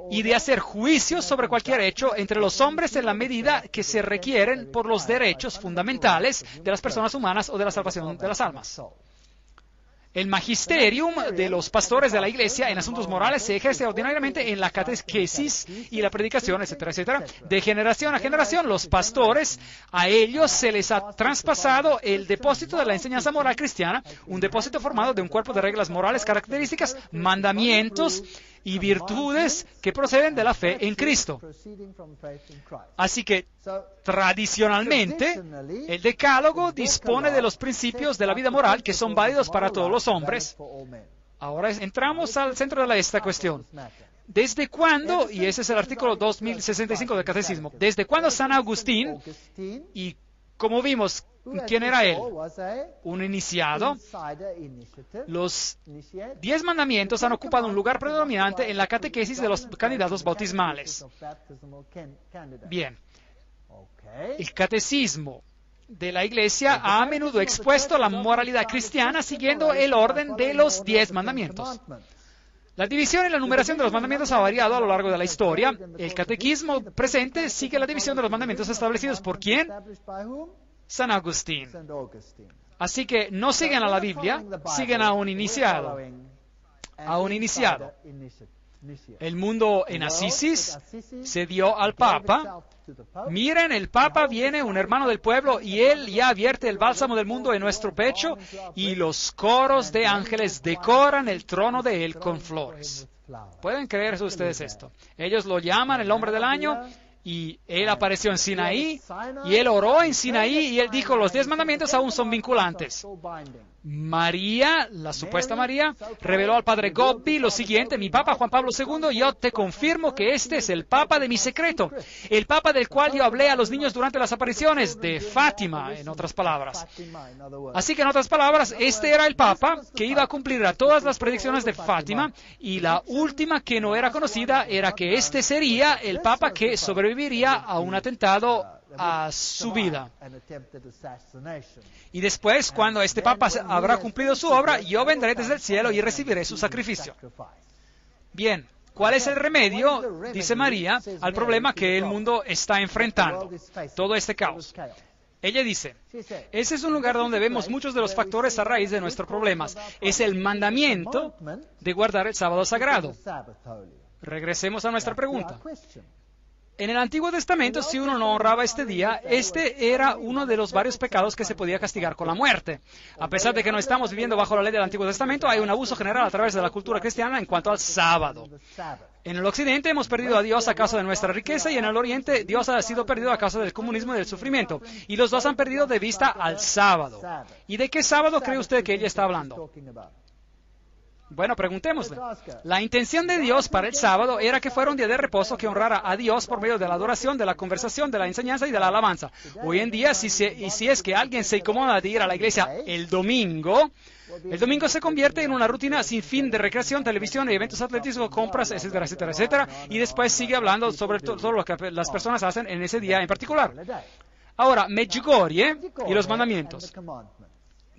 y de hacer juicios sobre cualquier hecho entre los hombres en la medida que se requieren por los derechos fundamentales de las personas humanas o de la salvación de las almas. El magisterium de los pastores de la iglesia en asuntos morales se ejerce ordinariamente en la catequesis y la predicación, etcétera, etcétera. De generación a generación, los pastores, a ellos se les ha traspasado el depósito de la enseñanza moral cristiana, un depósito formado de un cuerpo de reglas morales características, mandamientos y virtudes que proceden de la fe en Cristo. Así que, tradicionalmente, el Decálogo dispone de los principios de la vida moral que son válidos para todos los hombres. Ahora entramos al centro de esta cuestión. ¿Desde cuándo, y ese es el artículo 2065 del Catecismo, desde cuándo San Agustín, y como vimos, ¿quién era él? Un iniciado. Los 10 mandamientos han ocupado un lugar predominante en la catequesis de los candidatos bautismales. Bien. El catecismo de la Iglesia ha a menudo expuesto la moralidad cristiana siguiendo el orden de los 10 mandamientos. La división y la numeración de los mandamientos ha variado a lo largo de la historia. El catequismo presente sigue la división de los mandamientos establecidos por ¿quién? San Agustín. Así que no siguen a la Biblia, siguen a un iniciado. A un iniciado. El mundo en Asís se dio al Papa. Miren, el Papa viene, un hermano del pueblo, y él ya vierte el bálsamo del mundo en nuestro pecho, y los coros de ángeles decoran el trono de él con flores. ¿Pueden creer ustedes esto? Ellos lo llaman el hombre del año, y él apareció en Sinaí, y él oró en Sinaí, y él dijo, los 10 mandamientos aún son vinculantes. María, la supuesta María, reveló al padre Gobbi lo siguiente: mi Papa Juan Pablo II, yo te confirmo que este es el Papa de mi secreto, el Papa del cual yo hablé a los niños durante las apariciones, de Fátima, en otras palabras. Así que en otras palabras, este era el Papa que iba a cumplir a todas las predicciones de Fátima, y la última que no era conocida era que este sería el Papa que sobreviviría a un atentado a su vida. Y después, cuando este Papa habrá cumplido su obra, yo vendré desde el cielo y recibiré su sacrificio. Bien, ¿cuál es el remedio, dice María, al problema que el mundo está enfrentando? Todo este caos. Ella dice, ese es un lugar donde vemos muchos de los factores a raíz de nuestros problemas. Es el mandamiento de guardar el sábado sagrado. Regresemos a nuestra pregunta. En el Antiguo Testamento, si uno no honraba este día, este era uno de los varios pecados que se podía castigar con la muerte. A pesar de que no estamos viviendo bajo la ley del Antiguo Testamento, hay un abuso general a través de la cultura cristiana en cuanto al sábado. En el Occidente hemos perdido a Dios a causa de nuestra riqueza, y en el Oriente Dios ha sido perdido a causa del comunismo y del sufrimiento. Y los dos han perdido de vista al sábado. ¿Y de qué sábado cree usted que ella está hablando? Bueno, preguntémosle. La intención de Dios para el sábado era que fuera un día de reposo que honrara a Dios por medio de la adoración, de la conversación, de la enseñanza y de la alabanza. Hoy en día, si es que alguien se incomoda de ir a la iglesia el domingo se convierte en una rutina sin fin de recreación, televisión, eventos atléticos, compras, etcétera, etcétera, etcétera, y después sigue hablando sobre todo lo que las personas hacen en ese día en particular. Ahora, Medjugorje y los mandamientos.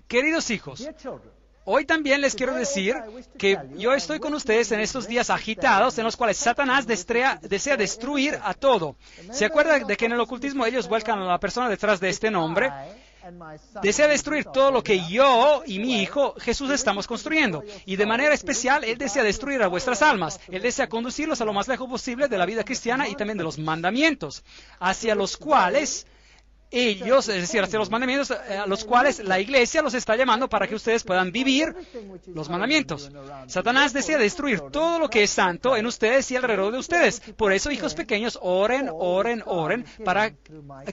Queridos hijos, hoy también les quiero decir que yo estoy con ustedes en estos días agitados en los cuales Satanás desea destruir a todo. ¿Se acuerdan de que en el ocultismo ellos vuelcan a la persona detrás de este nombre? Desea destruir todo lo que yo y mi hijo Jesús estamos construyendo. Y de manera especial, Él desea destruir a vuestras almas. Él desea conducirlos a lo más lejos posible de la vida cristiana y también de los mandamientos, hacia los cuales ellos, es decir, hacia los mandamientos a los cuales la iglesia los está llamando para que ustedes puedan vivir los mandamientos. Satanás desea destruir todo lo que es santo en ustedes y alrededor de ustedes. Por eso, hijos pequeños, oren, oren, oren, para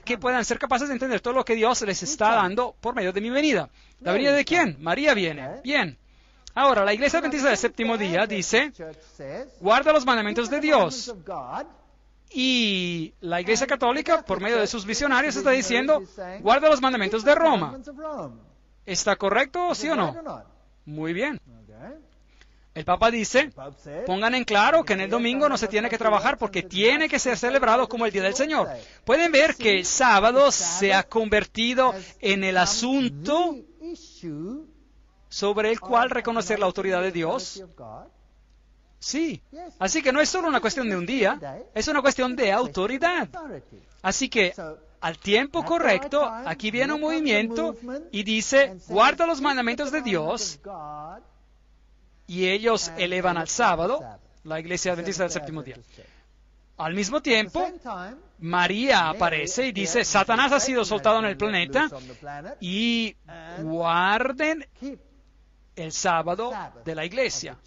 que puedan ser capaces de entender todo lo que Dios les está dando por medio de mi venida. ¿La venida de quién? María viene. Bien. Ahora, la iglesia adventista del séptimo día dice, guarda los mandamientos de Dios. Y la Iglesia Católica, por medio de sus visionarios, está diciendo, guarda los mandamientos de Roma. ¿Está correcto, sí o no? Muy bien. El Papa dice, pongan en claro que en el domingo no se tiene que trabajar porque tiene que ser celebrado como el Día del Señor. Pueden ver que el sábado se ha convertido en el asunto sobre el cual reconocer la autoridad de Dios. Sí, así que no es solo una cuestión de un día, es una cuestión de autoridad. Así que al tiempo correcto, aquí viene un movimiento y dice, guarda los mandamientos de Dios, y ellos elevan al sábado, la iglesia adventista del séptimo día. Al mismo tiempo, María aparece y dice, Satanás ha sido soltado en el planeta y guarden el sábado de la iglesia.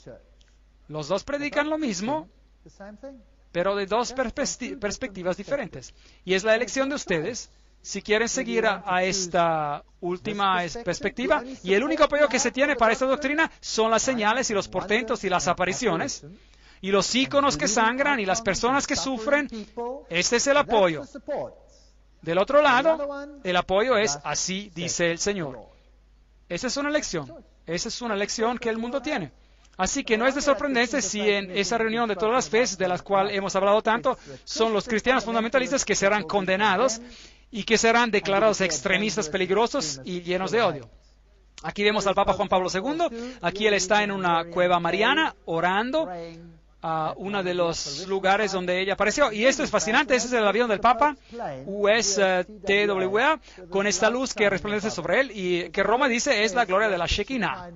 Los dos predican lo mismo, pero de dos perspectivas diferentes. Y es la elección de ustedes si quieren seguir a esta última perspectiva. Y el único apoyo que se tiene para esta doctrina son las señales y los portentos y las apariciones. Y los íconos que sangran y las personas que sufren. Este es el apoyo. Del otro lado, el apoyo es, así dice el Señor. Esa es una elección. Esa es una elección que el mundo tiene. Así que no es de sorprenderse si en esa reunión de todas las fes, de las cuales hemos hablado tanto, son los cristianos fundamentalistas que serán condenados y que serán declarados extremistas peligrosos y llenos de odio. Aquí vemos al Papa Juan Pablo II. Aquí él está en una cueva mariana orando a uno de los lugares donde ella apareció. Y esto es fascinante. Este es el avión del Papa, US-TWA, con esta luz que resplandece sobre él y que Roma dice es la gloria de la Shekinah.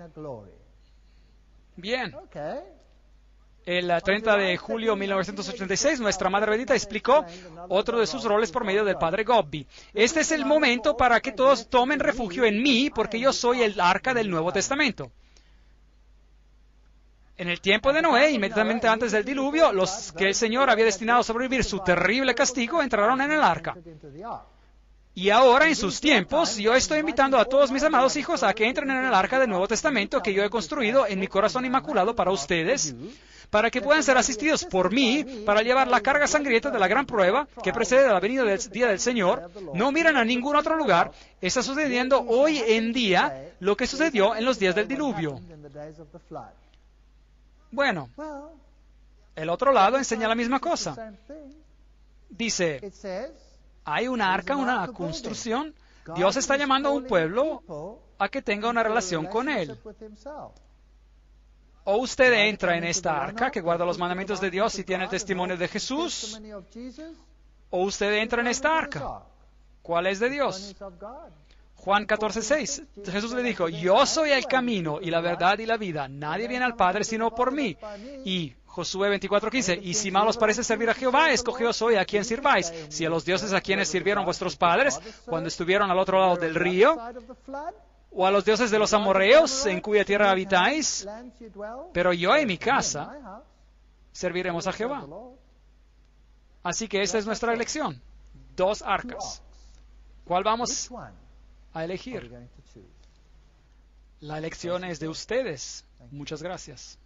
Bien. El 30 de julio de 1986, nuestra Madre Bendita explicó otro de sus roles por medio del Padre Gobbi. Este es el momento para que todos tomen refugio en mí, porque yo soy el arca del Nuevo Testamento. En el tiempo de Noé, inmediatamente antes del diluvio, los que el Señor había destinado a sobrevivir su terrible castigo entraron en el arca. Y ahora, en sus tiempos, yo estoy invitando a todos mis amados hijos a que entren en el arca del Nuevo Testamento que yo he construido en mi corazón inmaculado para ustedes, para que puedan ser asistidos por mí para llevar la carga sangrienta de la gran prueba que precede la venida del día del Señor. No miran a ningún otro lugar. Está sucediendo hoy en día lo que sucedió en los días del diluvio. Bueno, el otro lado enseña la misma cosa. Dice, hay una arca, una construcción. Dios está llamando a un pueblo a que tenga una relación con Él. O usted entra en esta arca que guarda los mandamientos de Dios y tiene el testimonio de Jesús, o usted entra en esta arca. ¿Cuál es de Dios? Juan 14:6. Jesús le dijo, yo soy el camino y la verdad y la vida. Nadie viene al Padre sino por mí. Y Josué 24:15. Y si mal os parece servir a Jehová, escogeos hoy a quien sirváis. Si a los dioses a quienes sirvieron vuestros padres cuando estuvieron al otro lado del río, o a los dioses de los amorreos en cuya tierra habitáis, pero yo y mi casa serviremos a Jehová. Así que esta es nuestra elección. Dos arcas. ¿Cuál vamos a elegir? La elección es de ustedes. Muchas gracias.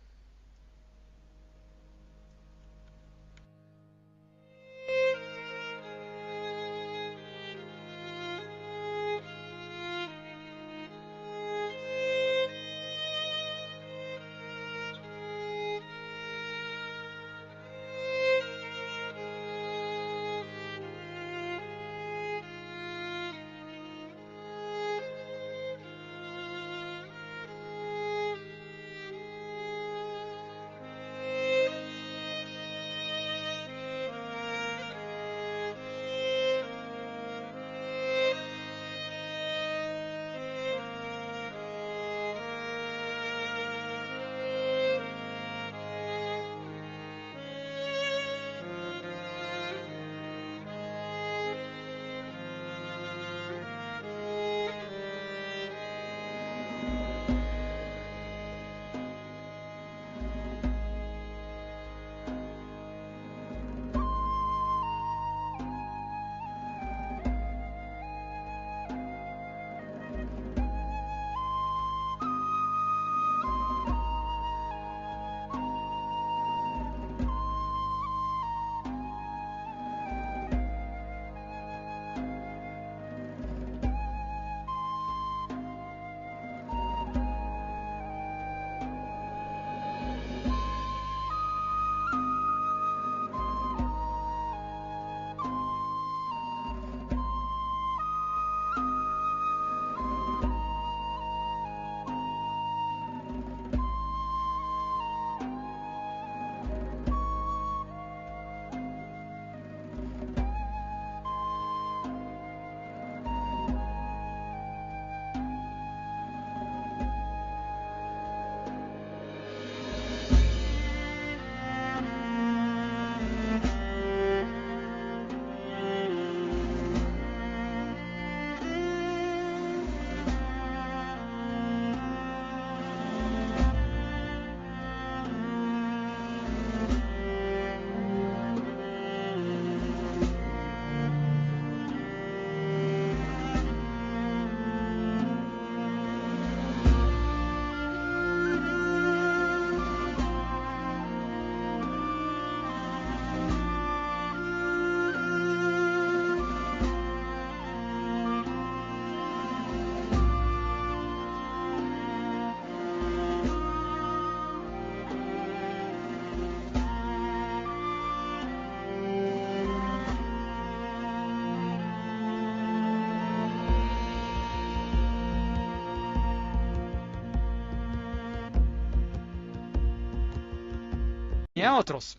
a otros.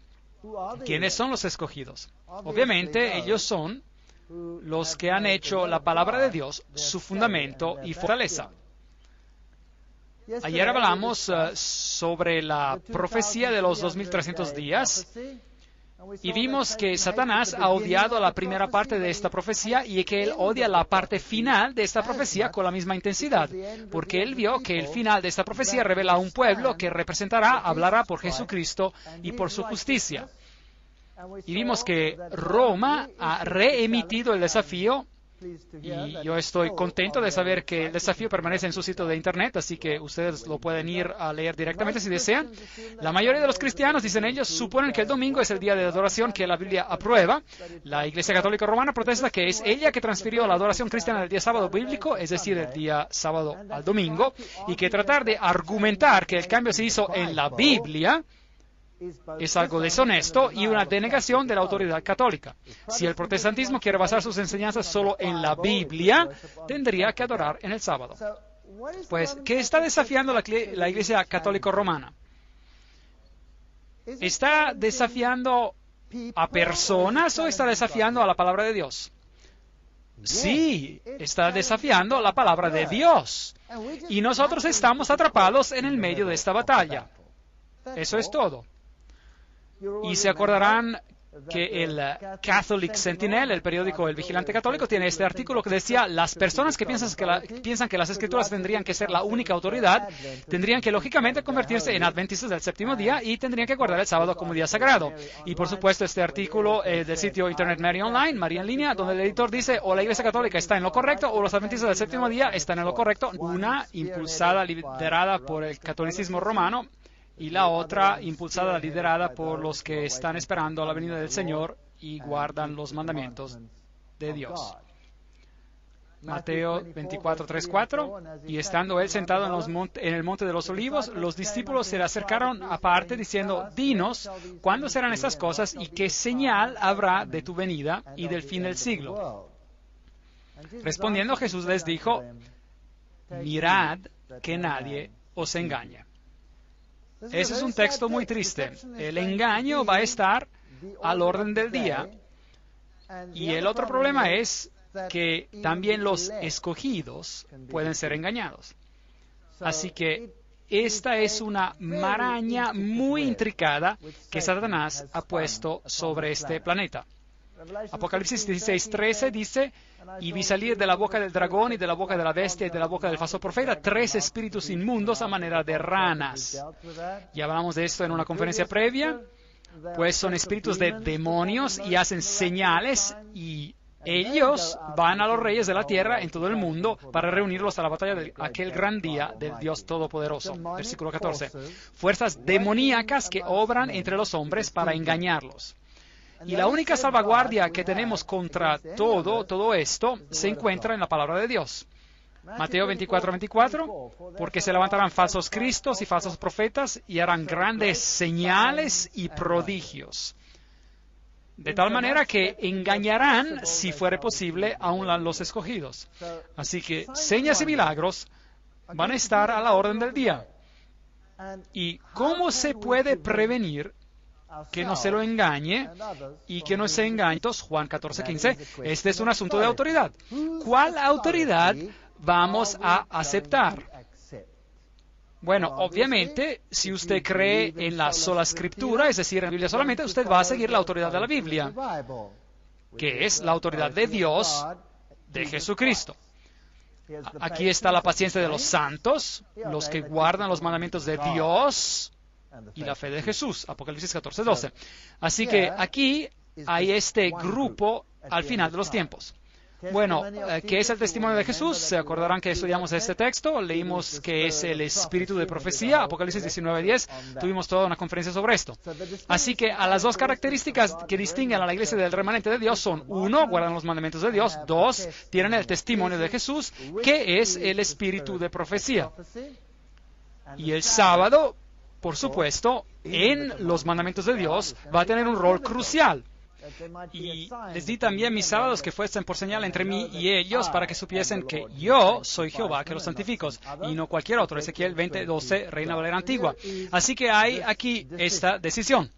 ¿Quiénes son los escogidos? Obviamente, ellos son los que han hecho la palabra de Dios su fundamento y fortaleza. Ayer hablamos sobre la profecía de los 2300 días y vimos que Satanás ha odiado la primera parte de esta profecía y que él odia la parte final de esta profecía con la misma intensidad, porque él vio que el final de esta profecía revela a un pueblo que representará, hablará por Jesucristo y por su justicia. Y vimos que Roma ha reemitido el desafío. Y yo estoy contento de saber que el desafío permanece en su sitio de internet, así que ustedes lo pueden ir a leer directamente si desean. La mayoría de los cristianos, dicen ellos, suponen que el domingo es el día de adoración que la Biblia aprueba. La Iglesia Católica Romana protesta que es ella que transfirió la adoración cristiana del día sábado bíblico, es decir, del día sábado al domingo, y que tratar de argumentar que el cambio se hizo en la Biblia es algo deshonesto y una denegación de la autoridad católica. Si el protestantismo quiere basar sus enseñanzas solo en la Biblia, tendría que adorar en el sábado. Pues, ¿qué está desafiando la Iglesia Católica Romana? ¿Está desafiando a personas o está desafiando a la palabra de Dios? Sí, está desafiando la palabra de Dios. Y nosotros estamos atrapados en el medio de esta batalla. Eso es todo. Y se acordarán que el Catholic Sentinel, el periódico El Vigilante Católico, tiene este artículo que decía: las personas que piensan que las Escrituras tendrían que ser la única autoridad, tendrían que lógicamente convertirse en adventistas del séptimo día y tendrían que guardar el sábado como día sagrado. Y por supuesto este artículo del sitio Internet Mary Online, María en línea, donde el editor dice: o la Iglesia Católica está en lo correcto o los adventistas del séptimo día están en lo correcto. Una impulsada, liderada por el catolicismo romano, y la otra impulsada, liderada por los que están esperando la venida del Señor y guardan los mandamientos de Dios. Mateo 24:3-4, y estando él sentado en el monte de los olivos, los discípulos se le acercaron aparte diciendo: dinos, ¿cuándo serán estas cosas y qué señal habrá de tu venida y del fin del siglo? Respondiendo Jesús les dijo: mirad que nadie os engañe. Ese es un texto muy triste. El engaño va a estar al orden del día. Y el otro problema es que también los escogidos pueden ser engañados. Así que esta es una maraña muy intricada que Satanás ha puesto sobre este planeta. Apocalipsis 16:13 dice: y vi salir de la boca del dragón y de la boca de la bestia y de la boca del falso profeta 3 espíritus inmundos a manera de ranas. Ya hablamos de esto en una conferencia previa. Pues son espíritus de demonios y hacen señales, y ellos van a los reyes de la tierra en todo el mundo para reunirlos a la batalla de aquel gran día del Dios Todopoderoso. Versículo 14. Fuerzas demoníacas que obran entre los hombres para engañarlos. Y la única salvaguardia que tenemos contra todo esto se encuentra en la palabra de Dios. Mateo 24:24, porque se levantarán falsos cristos y falsos profetas y harán grandes señales y prodigios, de tal manera que engañarán, si fuere posible, aún a los escogidos. Así que señas y milagros van a estar a la orden del día. ¿Y cómo se puede prevenir que no se lo engañe y que no se engañe? Juan 14:15. Este es un asunto de autoridad. ¿Cuál autoridad vamos a aceptar? Bueno, obviamente, si usted cree en la sola escritura, es decir, en la Biblia solamente, usted va a seguir la autoridad de la Biblia, que es la autoridad de Dios, de Jesucristo. Aquí está la paciencia de los santos, los que guardan los mandamientos de Dios y la fe de Jesús. Apocalipsis 14:12. Así que aquí hay este grupo al final de los tiempos. Bueno, ¿qué es el testimonio de Jesús? Se acordarán que estudiamos este texto, leímos que es el espíritu de profecía, Apocalipsis 19:10, tuvimos toda una conferencia sobre esto. Así que a las dos características que distinguen a la iglesia del remanente de Dios son: 1, guardan los mandamientos de Dios; 2, tienen el testimonio de Jesús, que es el espíritu de profecía. Y el sábado, por supuesto, en los mandamientos de Dios va a tener un rol crucial. Y les di también mis sábados que fuesen por señal entre mí y ellos, para que supiesen que yo soy Jehová que los santifico, y no cualquier otro. Ezequiel 20:12, Reina Valera Antigua. Así que hay aquí esta decisión.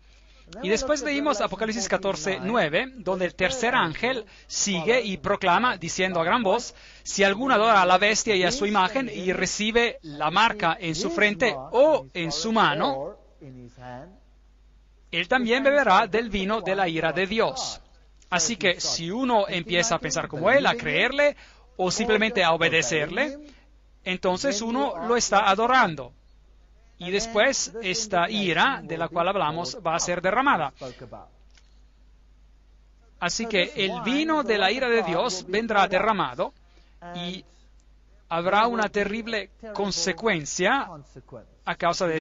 Y después leímos Apocalipsis 14:9, donde el tercer ángel sigue y proclama, diciendo a gran voz, si alguno adora a la bestia y a su imagen y recibe la marca en su frente o en su mano, él también beberá del vino de la ira de Dios. Así que si uno empieza a pensar como él, a creerle o simplemente a obedecerle, entonces uno lo está adorando. Y después esta ira de la cual hablamos va a ser derramada. Así que el vino de la ira de Dios vendrá derramado y habrá una terrible consecuencia a causa de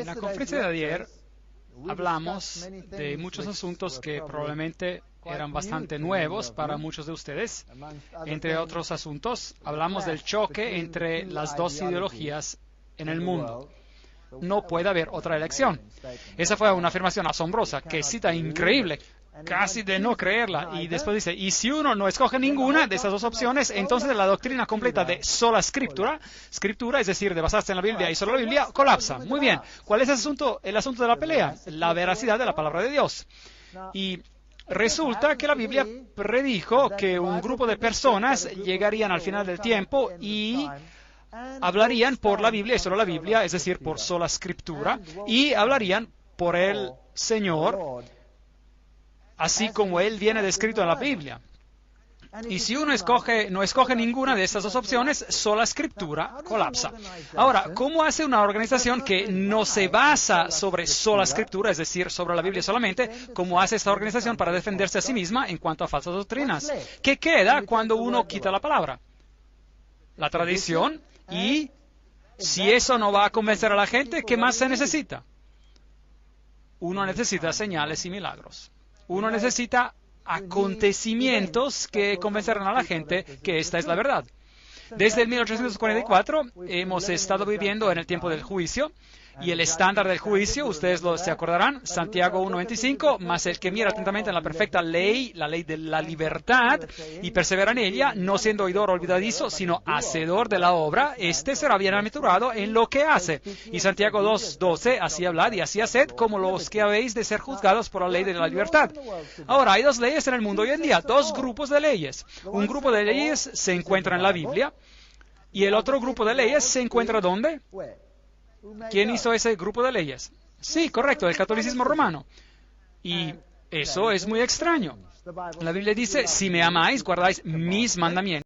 En la conferencia de ayer hablamos de muchos asuntos que probablemente eran bastante nuevos para muchos de ustedes. Entre otros asuntos, hablamos del choque entre las dos ideologías en el mundo. No puede haber otra elección. Esa fue una afirmación asombrosa, que cita increíble, casi de no creerla. Y después dice, y si uno no escoge ninguna de esas dos opciones, entonces la doctrina completa de sola escritura, es decir, de basarse en la Biblia y solo la Biblia, colapsa. Muy bien. ¿Cuál es el asunto de la pelea? La veracidad de la palabra de Dios. Y resulta que la Biblia predijo que un grupo de personas llegarían al final del tiempo y hablarían por la Biblia y solo la Biblia, es decir, por sola escritura, y hablarían por el Señor, así como Él viene descrito en la Biblia. Y si uno no escoge ninguna de estas dos opciones, sola escritura colapsa. Ahora, ¿cómo hace una organización que no se basa sobre sola escritura, es decir, sobre la Biblia solamente, cómo hace esta organización para defenderse a sí misma en cuanto a falsas doctrinas? ¿Qué queda cuando uno quita la palabra? La tradición. Y si eso no va a convencer a la gente, ¿qué más se necesita? Uno necesita señales y milagros. Uno necesita acontecimientos que convencerán a la gente que esta es la verdad. Desde el 1844 hemos estado viviendo en el tiempo del juicio. Y el estándar del juicio, ustedes se acordarán, Santiago 1:25, mas el que mira atentamente en la perfecta ley, la ley de la libertad, y persevera en ella, no siendo oidor olvidadizo, sino hacedor de la obra, este será bienaventurado en lo que hace. Y Santiago 2:12, así hablad y así haced, como los que habéis de ser juzgados por la ley de la libertad. Ahora, hay dos leyes en el mundo hoy en día, dos grupos de leyes. Un grupo de leyes se encuentra en la Biblia, y el otro grupo de leyes se encuentra ¿dónde? ¿Quién hizo ese grupo de leyes? Sí, correcto, el catolicismo romano. Y eso es muy extraño. La Biblia dice, si me amáis, guardáis mis mandamientos.